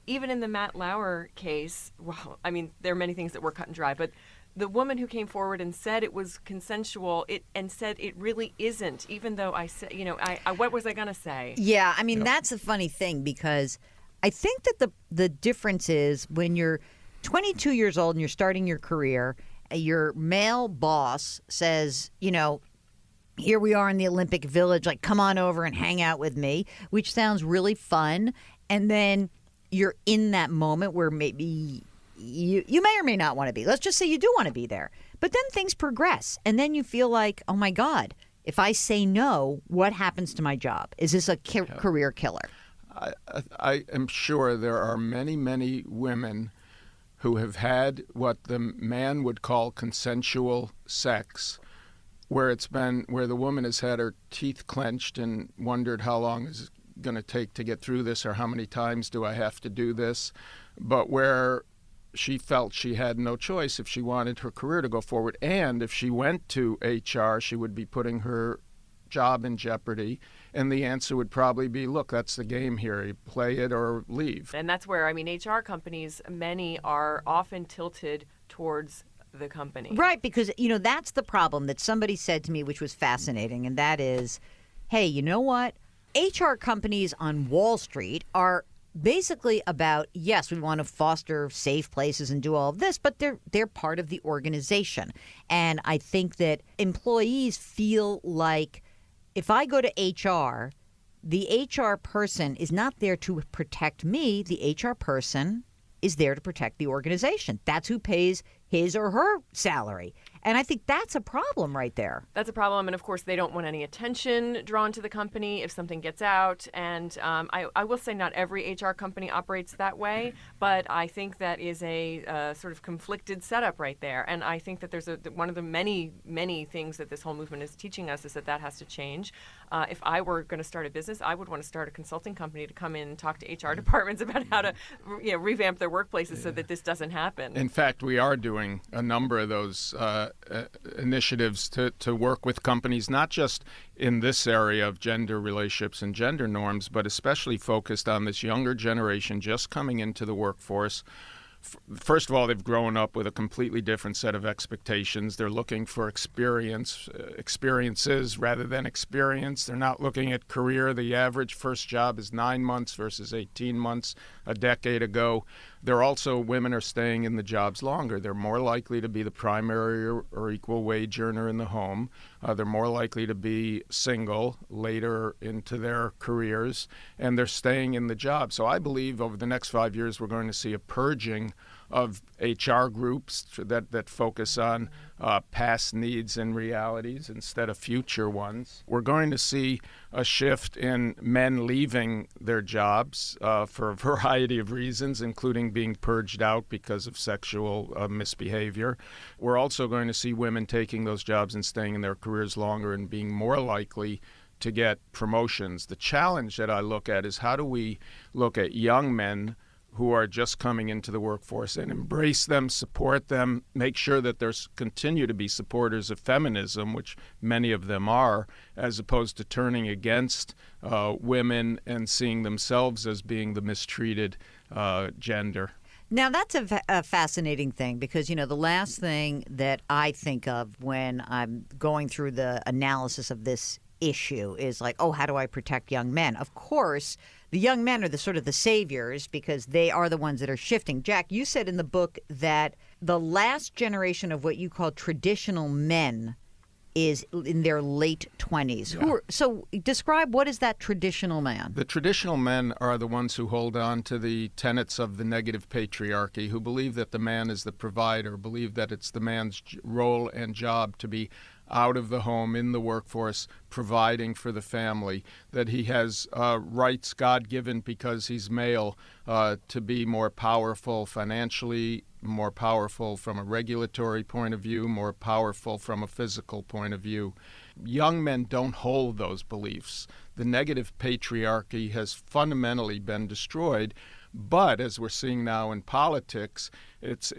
even in the Matt Lauer case, there are many things that were cut and dry, but the woman who came forward and said it was consensual, and said it really isn't, even though I said, what was I going to say? Yeah, that's a funny thing, because I think that the difference is when you're 22 years old and you're starting your career, your male boss says, here we are in the Olympic Village, like, come on over and hang out with me, which sounds really fun. And then you're in that moment where maybe you may or may not want to be. Let's just say you do want to be there. But then things progress. And then you feel like, oh, my God, if I say no, what happens to my job? Is this a career killer? I am sure there are many, many women who have had what the man would call consensual sex where the woman has had her teeth clenched and wondered how long is it going to take to get through this, or how many times do I have to do this, but where she felt she had no choice if she wanted her career to go forward. And if she went to HR, she would be putting her job in jeopardy. And the answer would probably be, look, that's the game here. You play it or leave. And that's where, HR companies, many are often tilted towards the company. Right, because, that's the problem that somebody said to me, which was fascinating, and that is, hey, you know what? HR companies on Wall Street are basically about, yes, we want to foster safe places and do all of this, but they're part of the organization. And I think that employees feel like if I go to HR, the HR person is not there to protect me. The HR person is there to protect the organization. That's who pays his or her salary. And I think that's a problem right there. That's a problem. And of course, they don't want any attention drawn to the company if something gets out. And I will say not every HR company operates that way, but I think that is a sort of conflicted setup right there. And I think that there's one of the many, many things that this whole movement is teaching us is that has to change. If I were going to start a business, I would want to start a consulting company to come in and talk to HR departments about how to revamp their workplaces so that this doesn't happen. In fact, we are doing a number of those initiatives to work with companies, not just in this area of gender relationships and gender norms, but especially focused on this younger generation just coming into the workforce. First of all, they've grown up with a completely different set of expectations. They're looking for experiences rather than experience. They're not looking at career. The average first job is 9 months versus 18 months a decade ago. Women are staying in the jobs longer. They're more likely to be the primary or equal wage earner in the home. They're more likely to be single later into their careers, and they're staying in the job. So I believe over the next 5 years, we're going to see a purging of HR groups that focus on past needs and realities instead of future ones. We're going to see a shift in men leaving their jobs for a variety of reasons, including being purged out because of sexual misbehavior. We're also going to see women taking those jobs and staying in their careers longer and being more likely to get promotions. The challenge that I look at is how do we look at young men who are just coming into the workforce and embrace them, support them, make sure that there's continue to be supporters of feminism, which many of them are, as opposed to turning against women and seeing themselves as being the mistreated gender. Now, that's a fascinating thing because, the last thing that I think of when I'm going through the analysis of this issue is like, oh, how do I protect young men? Of course, the young men are the sort of the saviors because they are the ones that are shifting. Jack, you said in the book that the last generation of what you call traditional men is in their late 20s. Yeah. So describe what is that traditional man? The traditional men are the ones who hold on to the tenets of the negative patriarchy, who believe that the man is the provider, believe that it's the man's role and job to be out of the home, in the workforce, providing for the family, that he has rights God-given because he's male to be more powerful financially, more powerful from a regulatory point of view, more powerful from a physical point of view. Young men don't hold those beliefs. The negative patriarchy has fundamentally been destroyed. But as we're seeing now in politics, it's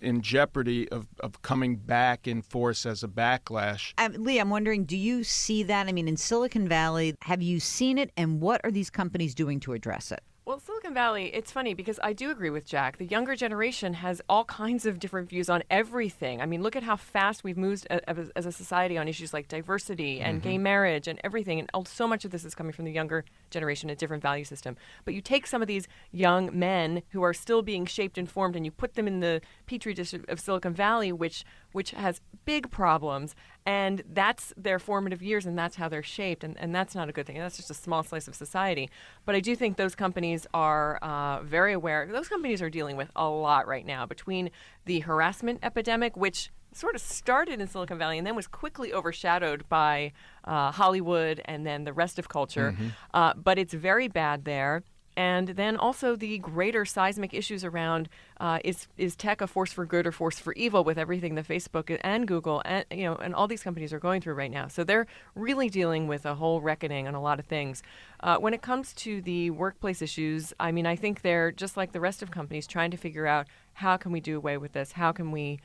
in jeopardy of coming back in force as a backlash. Leigh, I'm wondering, do you see that? I mean, in Silicon Valley, have you seen it? And what are these companies doing to address it? Well, Silicon Valley, it's funny because I do agree with Jack. The younger generation has all kinds of different views on everything. I mean, look at how fast we've moved as a society on issues like diversity and gay marriage and everything. And so much of this is coming from the younger generation, a different value system. But you take some of these young men who are still being shaped and formed and you put them in the petri dish of Silicon Valley, which has big problems. And that's their formative years, and that's how they're shaped, and that's not a good thing. That's just a small slice of society. But I do think those companies are very aware. Those companies are dealing with a lot right now between the harassment epidemic, which sort of started in Silicon Valley and then was quickly overshadowed by Hollywood and then the rest of culture. But it's very bad there. and then also the greater seismic issues around is tech a force for good or force for evil, with everything that Facebook and Google and all these companies are going through right now. So they're really dealing with a whole reckoning on a lot of things. When it comes to the workplace issues, I mean, I think they're just like the rest of companies trying to figure out, how can we do away with this? How can we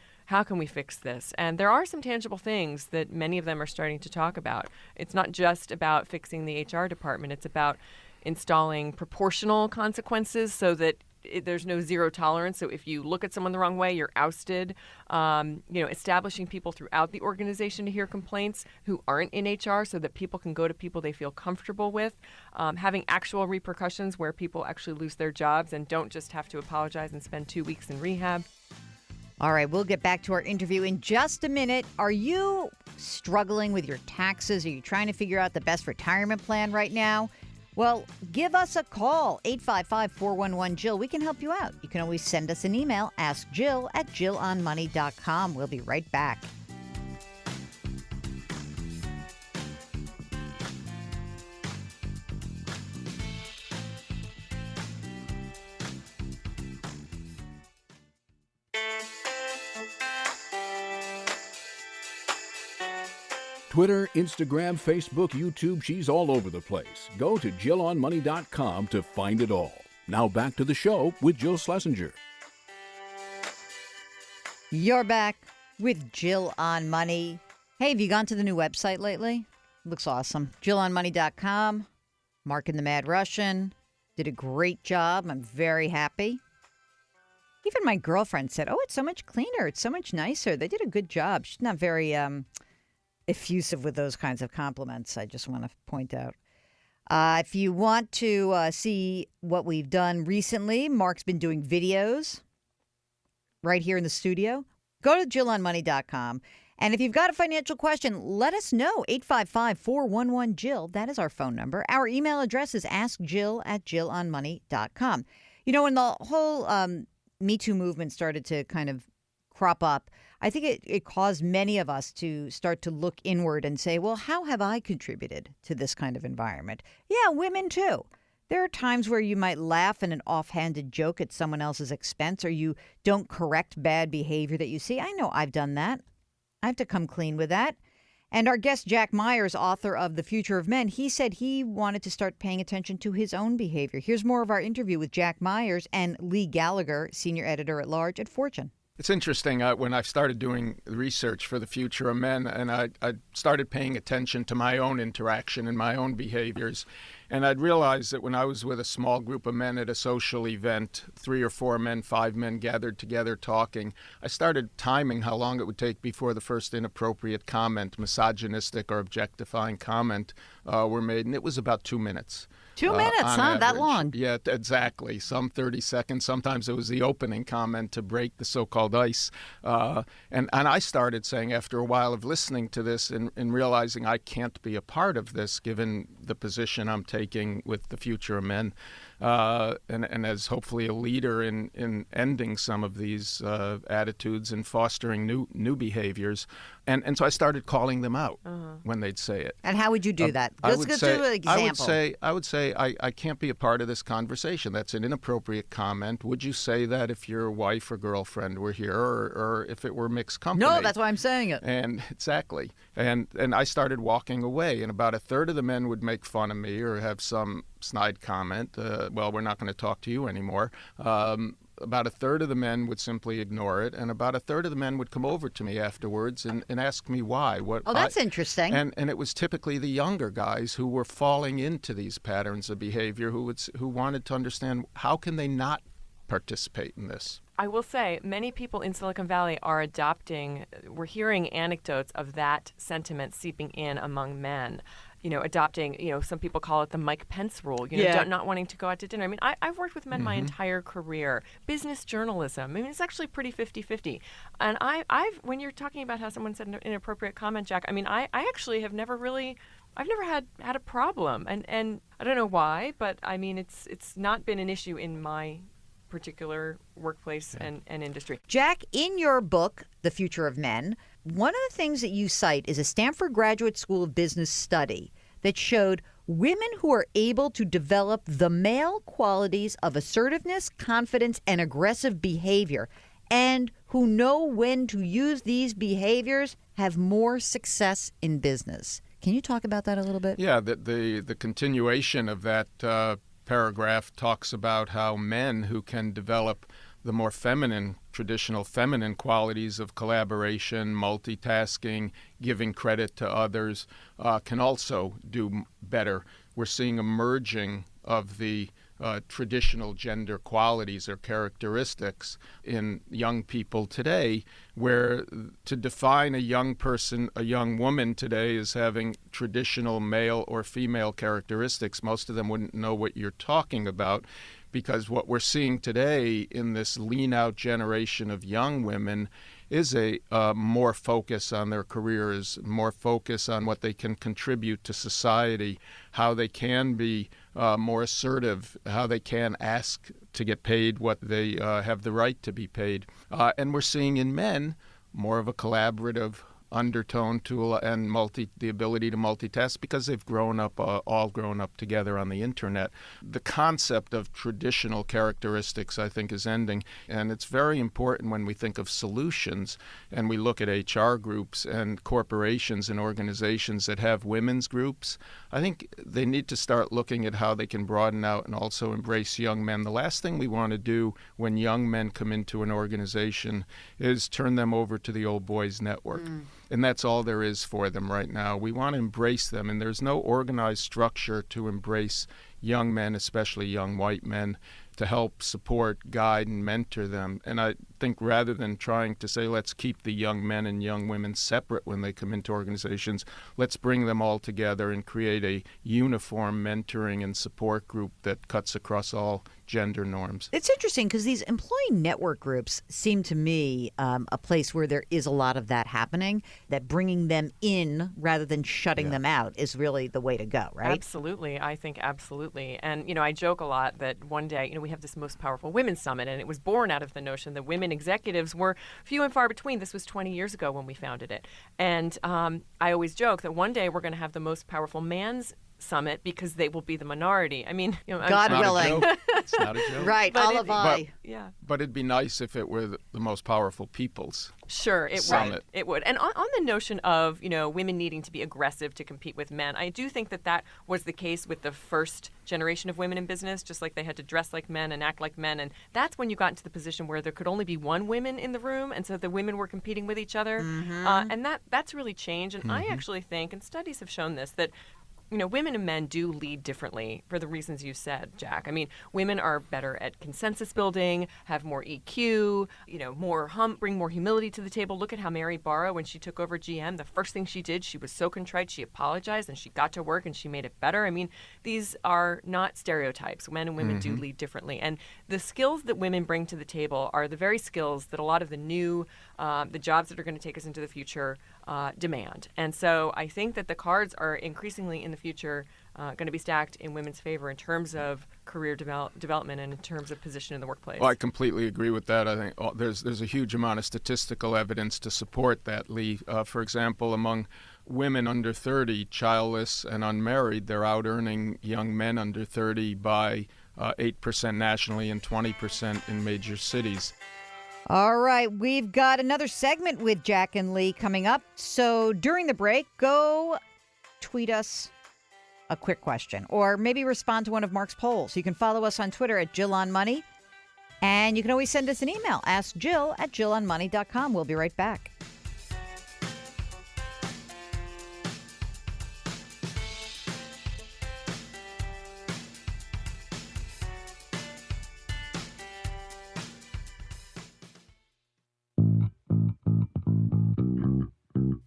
fix this? And there are some tangible things that many of them are starting to talk about. It's not just about fixing the HR department. It's about installing proportional consequences so that there's no zero tolerance. So if you look at someone the wrong way, you're ousted. Establishing people throughout the organization to hear complaints who aren't in HR, so that people can go to people they feel comfortable with. Having actual repercussions where people actually lose their jobs and don't just have to apologize and spend 2 weeks in rehab. All right, we'll get back to our interview in just a minute. Are you struggling with your taxes? Are you trying to figure out the best retirement plan right now? Well, give us a call, 855-411-JILL. We can help you out. You can always send us an email, askjill@jillonmoney.com. We'll be right back. Twitter, Instagram, Facebook, YouTube, she's all over the place. Go to JillOnMoney.com to find it all. Now back to the show with Jill Schlesinger. You're back with Jill on Money. Hey, have you gone to the new website lately? Looks awesome. JillOnMoney.com. Mark and the Mad Russian did a great job. I'm very happy. Even my girlfriend said, "Oh, it's so much cleaner. It's so much nicer." They did a good job. She's not very effusive with those kinds of compliments, I just want to point out. If you want to see what we've done recently, Mark's been doing videos right here in the studio. Go to JillOnMoney.com. And if you've got a financial question, let us know. 855-411-JILL. That is our phone number. Our email address is askjill@JillOnMoney.com. You know, when the whole Me Too movement started to kind of crop up, I think it caused many of us to start to look inward and say, well, how have I contributed to this kind of environment? Yeah, women too. There are times where you might laugh in an offhanded joke at someone else's expense, or you don't correct bad behavior that you see. I know I've done that. I have to come clean with that. And our guest, Jack Myers, author of The Future of Men, he said he wanted to start paying attention to his own behavior. Here's more of our interview with Jack Myers and Leigh Gallagher, senior editor-at-large at Fortune. It's interesting, when I started doing research for The Future of Men, and I started paying attention to my own interaction and my own behaviors, and I'd realized that when I was with a small group of men at a social event, 3 or 4 men, 5 men gathered together talking, I started timing how long it would take before the first inappropriate comment, misogynistic or objectifying comment were made, and it was about 2 minutes. 2 minutes, huh? That long? Yeah, exactly. Some 30 seconds. Sometimes it was the opening comment to break the so-called ice. And I started saying, after a while of listening to this and realizing I can't be a part of this, given the position I'm taking with The Future of Men, and as hopefully a leader in ending some of these attitudes and fostering new behaviors. And so I started calling them out when they'd say it. And how would you do that? Let's go to an example. I would say I can't be a part of this conversation. That's an inappropriate comment. Would you say that if your wife or girlfriend were here, or if it were mixed company? No, that's why I'm saying it. And exactly. And I started walking away, and about a third of the men would make fun of me or have some snide comment. Well, we're not going to talk to you anymore. About a third of the men would simply ignore it, and about a third of the men would come over to me afterwards and ask me why. That's interesting. And it was typically the younger guys who were falling into these patterns of behavior who wanted to understand, how can they not participate in this? I will say many people in Silicon Valley are we're hearing anecdotes of that sentiment seeping in among men. Adopting, some people call it the Mike Pence rule, not wanting to go out to dinner. I mean, I've worked with men my entire career. Business journalism, I mean, it's actually pretty 50-50. And when you're talking about how someone said an inappropriate comment, Jack, I mean, I actually have never had a problem. And I don't know why, but I mean, it's not been an issue in my particular workplace and industry. Jack, in your book, The Future of Men, one of the things that you cite is a Stanford Graduate School of Business study that showed women who are able to develop the male qualities of assertiveness, confidence, and aggressive behavior, and who know when to use these behaviors have more success in business. Can you talk about that a little bit? Yeah, the continuation of that paragraph talks about how men who can develop the more traditional feminine qualities of collaboration, multitasking, giving credit to others, can also do better. We're seeing a merging of the traditional gender qualities or characteristics in young people today, where to define a young person, a young woman today as having traditional male or female characteristics, most of them wouldn't know what you're talking about, because what we're seeing today in this lean-out generation of young women is a more focus on their careers, more focus on what they can contribute to society, how they can be more assertive, how they can ask to get paid what they have the right to be paid. And we're seeing in men more of a collaborative undertone to and the ability to multitask because they've all grown up together on the internet. The concept of traditional characteristics, I think, is ending, and it's very important when we think of solutions and we look at HR groups and corporations and organizations that have women's groups. I think they need to start looking at how they can broaden out and also embrace young men. The last thing we want to do when young men come into an organization is turn them over to the old boys network. And that's all there is for them right now. We want to embrace them, and there's no organized structure to embrace young men, especially young white men, to help support, guide, and mentor them. And I think rather than trying to say, let's keep the young men and young women separate when they come into organizations, let's bring them all together and create a uniform mentoring and support group that cuts across all gender norms. It's interesting because these employee network groups seem to me a place where there is a lot of that happening, that bringing them in rather than shutting them out is really the way to go, right? Absolutely. I think absolutely. And, I joke a lot that one day, we have this Most Powerful Women Summit, and it was born out of the notion that women executives were few and far between. This was 20 years ago when we founded it. And I always joke that one day we're going to have the Most Powerful Man's Summit because they will be the minority. I mean, God willing. It's not a joke. Right, yeah. But it'd be nice if it were the most powerful people's Sure, it summit. would. It would. And on the notion of, women needing to be aggressive to compete with men, I do think that was the case with the first generation of women in business, just like they had to dress like men and act like men. And that's when you got into the position where there could only be one woman in the room, and so the women were competing with each other. And that's really changed. And I actually think, and studies have shown this, that women and men do lead differently for the reasons you said, Jack. I mean, women are better at consensus building, have more EQ, bring more humility to the table. Look at how Mary Barra, when she took over GM, the first thing she did, she was so contrite, she apologized, and she got to work and she made it better. I mean, these are not stereotypes. Men and women do lead differently. And the skills that women bring to the table are the very skills that a lot of the new, the jobs that are going to take us into the future demand. And so I think that the cards are increasingly in the future going to be stacked in women's favor in terms of career development and in terms of position in the workplace. Well, I completely agree with that. I think there's a huge amount of statistical evidence to support that, Leigh. For example, among women under 30, childless and unmarried, they're out-earning young men under 30 by 8% nationally and 20% in major cities. All right, we've got another segment with Jack and Leigh coming up. So during the break, go tweet us a quick question or maybe respond to one of Mark's polls. You can follow us on Twitter at JillOnMoney, and you can always send us an email, askjill@jillonmoney.com. We'll be right back.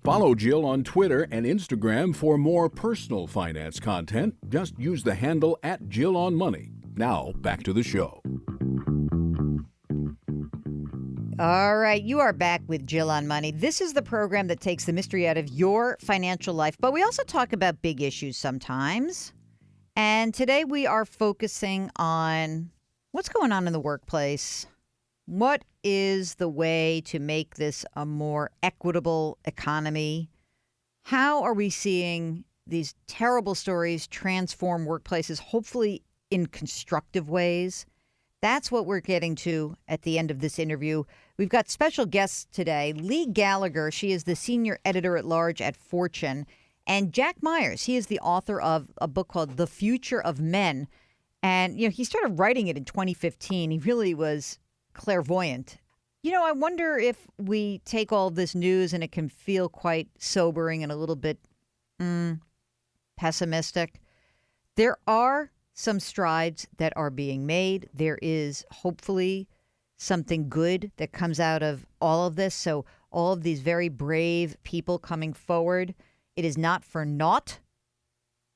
Follow Jill on Twitter and Instagram for more personal finance content. Just use the handle @JillOnMoney. Now, back to the show. All right, you are back with Jill on Money. This is the program that takes the mystery out of your financial life, but we also talk about big issues sometimes. And today we are focusing on what's going on in the workplace. What is the way to make this a more equitable economy? How are we seeing these terrible stories transform workplaces, hopefully in constructive ways. That's what we're getting to at the end of this interview. We've got special guests today. Leigh Gallagher, she is the senior editor-at-large at Fortune, and Jack Myers, he is the author of a book called The Future of Men. And, he started writing it in 2015. He really was clairvoyant. I wonder if we take all this news and it can feel quite sobering and a little bit pessimistic. There are some strides that are being made. There is hopefully something good that comes out of all of this. So all of these very brave people coming forward, it is not for naught.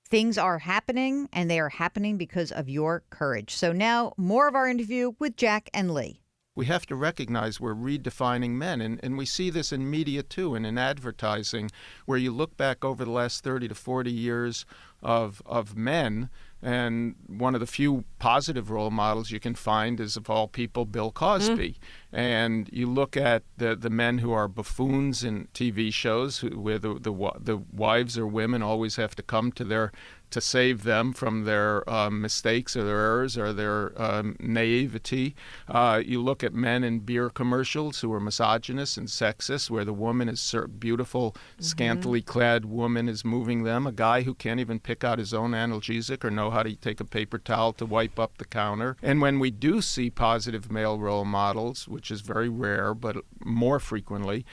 Things are happening, and they are happening because of your courage. So now more of our interview with Jack and Leigh. We have to recognize we're redefining men, and we see this in media too, and in advertising, where you look back over the last 30 to 40 years of men, and one of the few positive role models you can find is, of all people, Bill Cosby. And you look at the men who are buffoons in TV shows, where the wives or women always have to come to save them from their mistakes or their errors or their naivety. You look at men in beer commercials who are misogynist and sexist, where the woman is beautiful, scantily clad woman is moving them. A guy who can't even pick out his own analgesic or know how to take a paper towel to wipe up the counter. And when we do see positive male role models, which is very rare, but more frequently,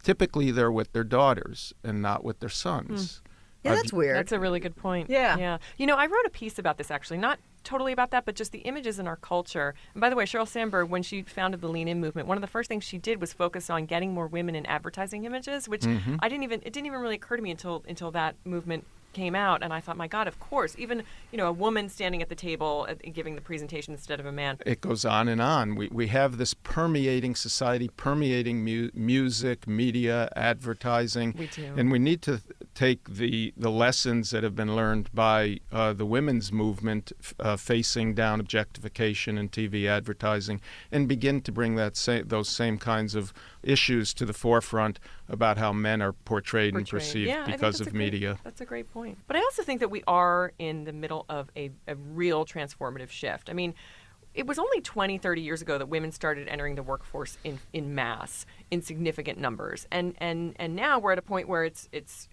typically they're with their daughters and not with their sons. Yeah, that's weird. That's a really good point. Yeah. I wrote a piece about this, actually, not totally about that, but just the images in our culture. And by the way, Sheryl Sandberg, when she founded the Lean In movement, one of the first things she did was focus on getting more women in advertising images, which it didn't even really occur to me until that movement came out, and I thought, my God, of course, even a woman standing at the table giving the presentation instead of a man. It goes on and on. We have this permeating society, permeating music, media, advertising. We do. And we need to take the lessons that have been learned by the women's movement facing down objectification in TV advertising and begin to bring those same kinds of issues to the forefront about how men are portrayed. And perceived because of media. That's a great point. But I also think that we are in the middle of a real transformative shift. I mean, it was only 20, 30 years ago that women started entering the workforce in mass, in significant numbers. And now we're at a point where it's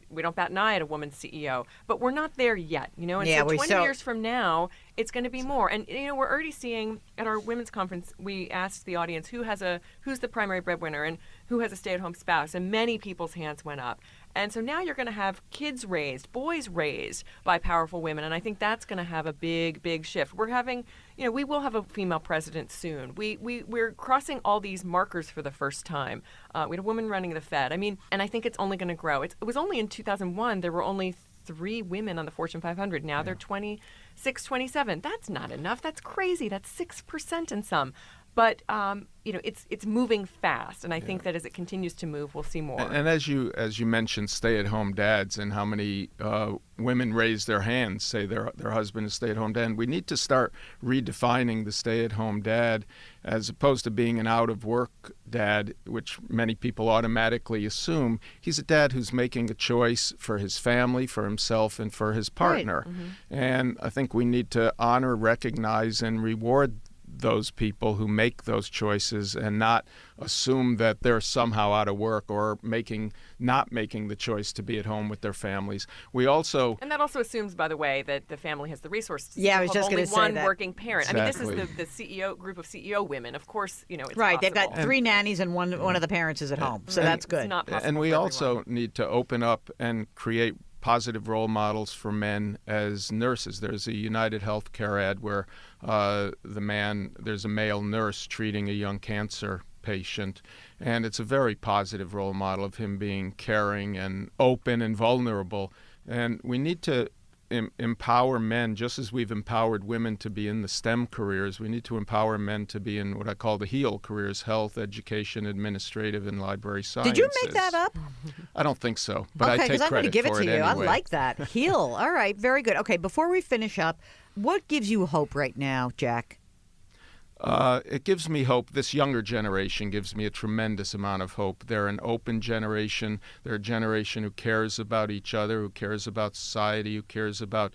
we don't bat an eye at a woman CEO, but we're not there yet, And so 20 years from now, it's going to be more. And we're already seeing at our women's conference, we asked the audience who's the primary breadwinner and who has a stay-at-home spouse, and many people's hands went up. And so now you're going to have kids raised, boys raised by powerful women, and I think that's going to have a big, big shift. We're having, we will have a female president soon. We're crossing all these markers for the first time. We had a woman running the Fed. I mean, and I think it's only going to grow. It was only in 2001 there were only 3 women on the Fortune 500. Now they're 26, 27. That's not enough. That's crazy. That's 6% in some. But it's moving fast, and I think that as it continues to move, we'll see more. And as you mentioned, stay-at-home dads and how many women raise their hands, say their husband is stay-at-home dad. We need to start redefining the stay-at-home dad as opposed to being an out-of-work dad, which many people automatically assume. He's a dad who's making a choice for his family, for himself, and for his partner. Right. And I think we need to honor, recognize, and reward those people who make those choices and not assume that they're somehow out of work or not making the choice to be at home with their families. And that also assumes, by the way, that the family has the resources to I was just only say that. One working parent. Exactly. I mean, this is the CEO group of CEO women. Of course, it's right. possible. They've got 3 nannies and one of the parents is at home, so that's good. It's not possible and we for also everyone. need to open up and create positive role models for men as nurses. There's a United Healthcare ad where there's a male nurse treating a young cancer patient, and it's a very positive role model of him being caring and open and vulnerable. And we need to empower men, just as we've empowered women to be in the STEM careers. We need to empower men to be in what I call the HEAL careers: health, education, administrative, and library sciences. Did you make that up? I don't think so, but I take because I'm going to credit give it for to you. anyway. I like that. HEAL. All right, very good. Okay, before we finish up, what gives you hope right now, Jack? it gives me hope. This younger generation gives me a tremendous amount of hope. They're an open generation. They're a generation who cares about each other, who cares about society, who cares about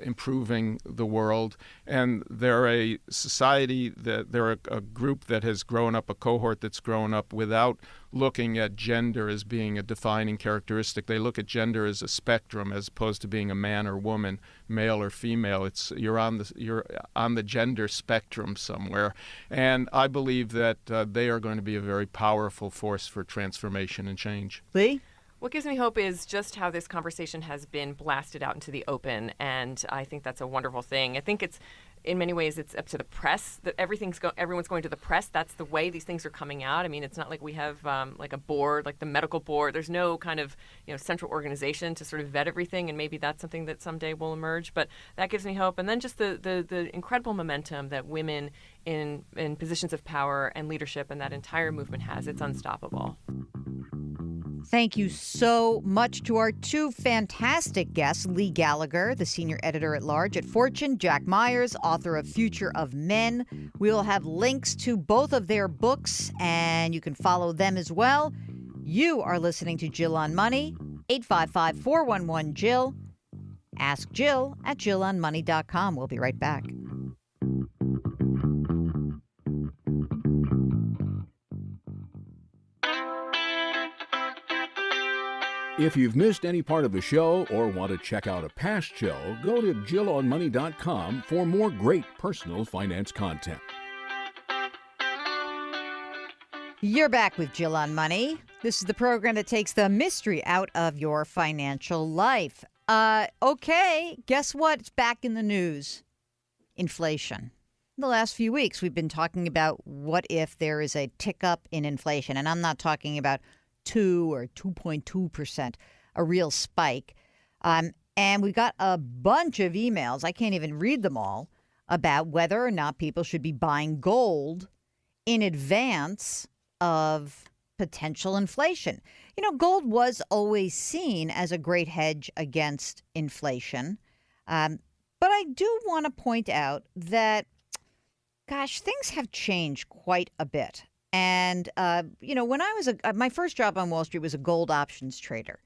improving the world. And they're a society, they're a group that has grown up, a cohort that's grown up without looking at gender as being a defining characteristic. They look at gender as a spectrum as opposed to being a man or woman, male or female. You're on the gender spectrum somewhere. And I believe that they are going to be a very powerful force for transformation and change. Leigh? What gives me hope is just how this conversation has been blasted out into the open, and I think that's a wonderful thing. I think it's, in many ways, it's up to the press that everyone's going to the press. That's the way these things are coming out. I mean, it's not like we have like a board, like the medical board. There's no kind of central organization to sort of vet everything, and maybe that's something that someday will emerge. But that gives me hope. And then just the incredible momentum that women in positions of power and leadership and that entire movement has. It's unstoppable. Thank you so much to our two fantastic guests, Leigh Gallagher, the senior editor-at-large at Fortune, Jack Myers, author of Future of Men. We'll have links to both of their books, and you can follow them as well. You are listening to Jill on Money, 855-411-JILL. Ask Jill at JillOnMoney.com. We'll be right back. If you've missed any part of the show or want to check out a past show, go to JillOnMoney.com for more great personal finance content. You're back with Jill on Money. This is the program that takes the mystery out of your financial life. Okay, guess what? It's back in the news. Inflation. In the last few weeks, we've been talking about what if there is a tick up in inflation. And I'm not talking about 2 or 2.2%, a real spike. And we got a bunch of emails, I can't even read them all, about whether or not people should be buying gold in advance of potential inflation. Gold was always seen as a great hedge against inflation. But I do want to point out that, gosh, things have changed quite a bit. And, when I was my first job on Wall Street was a gold options trader.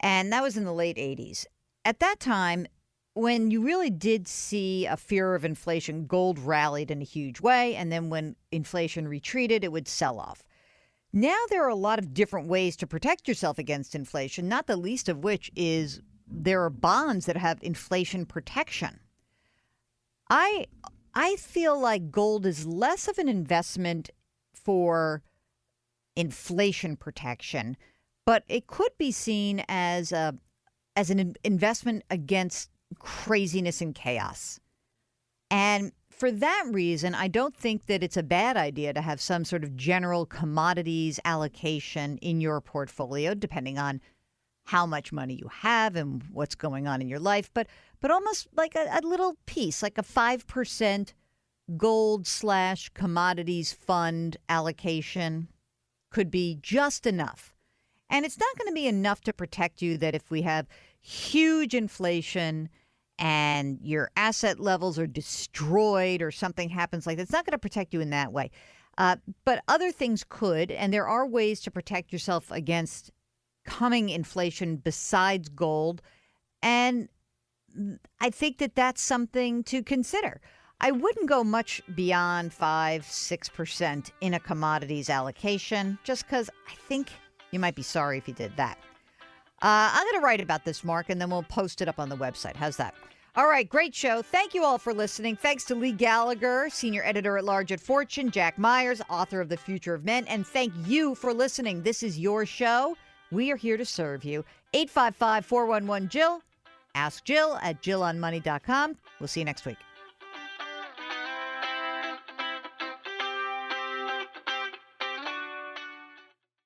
And that was in the late 80s. At that time, when you really did see a fear of inflation, gold rallied in a huge way. And then when inflation retreated, it would sell off. Now there are a lot of different ways to protect yourself against inflation, not the least of which is there are bonds that have inflation protection. I feel like gold is less of an investment for inflation protection, but it could be seen as an investment against craziness and chaos. And for that reason, I don't think that it's a bad idea to have some sort of general commodities allocation in your portfolio, depending on how much money you have and what's going on in your life, but almost like a little piece, like a 5% gold/commodities fund allocation could be just enough. And it's not going to be enough to protect you that if we have huge inflation and your asset levels are destroyed or something happens like that, it's not going to protect you in that way. But other things could, and there are ways to protect yourself against coming inflation besides gold. And I think that that's something to consider. I wouldn't go much beyond 5-6% in a commodities allocation, just because I think you might be sorry if you did that. I'm going to write about this, Mark, and then we'll post it up on the website. How's that? All right, great show. Thank you all for listening. Thanks to Leigh Gallagher, senior editor-at-large at Fortune, Jack Myers, author of The Future of Men, and thank you for listening. This is your show. We are here to serve you. 855-411-JILL. Ask Jill at JillOnMoney.com. We'll see you next week.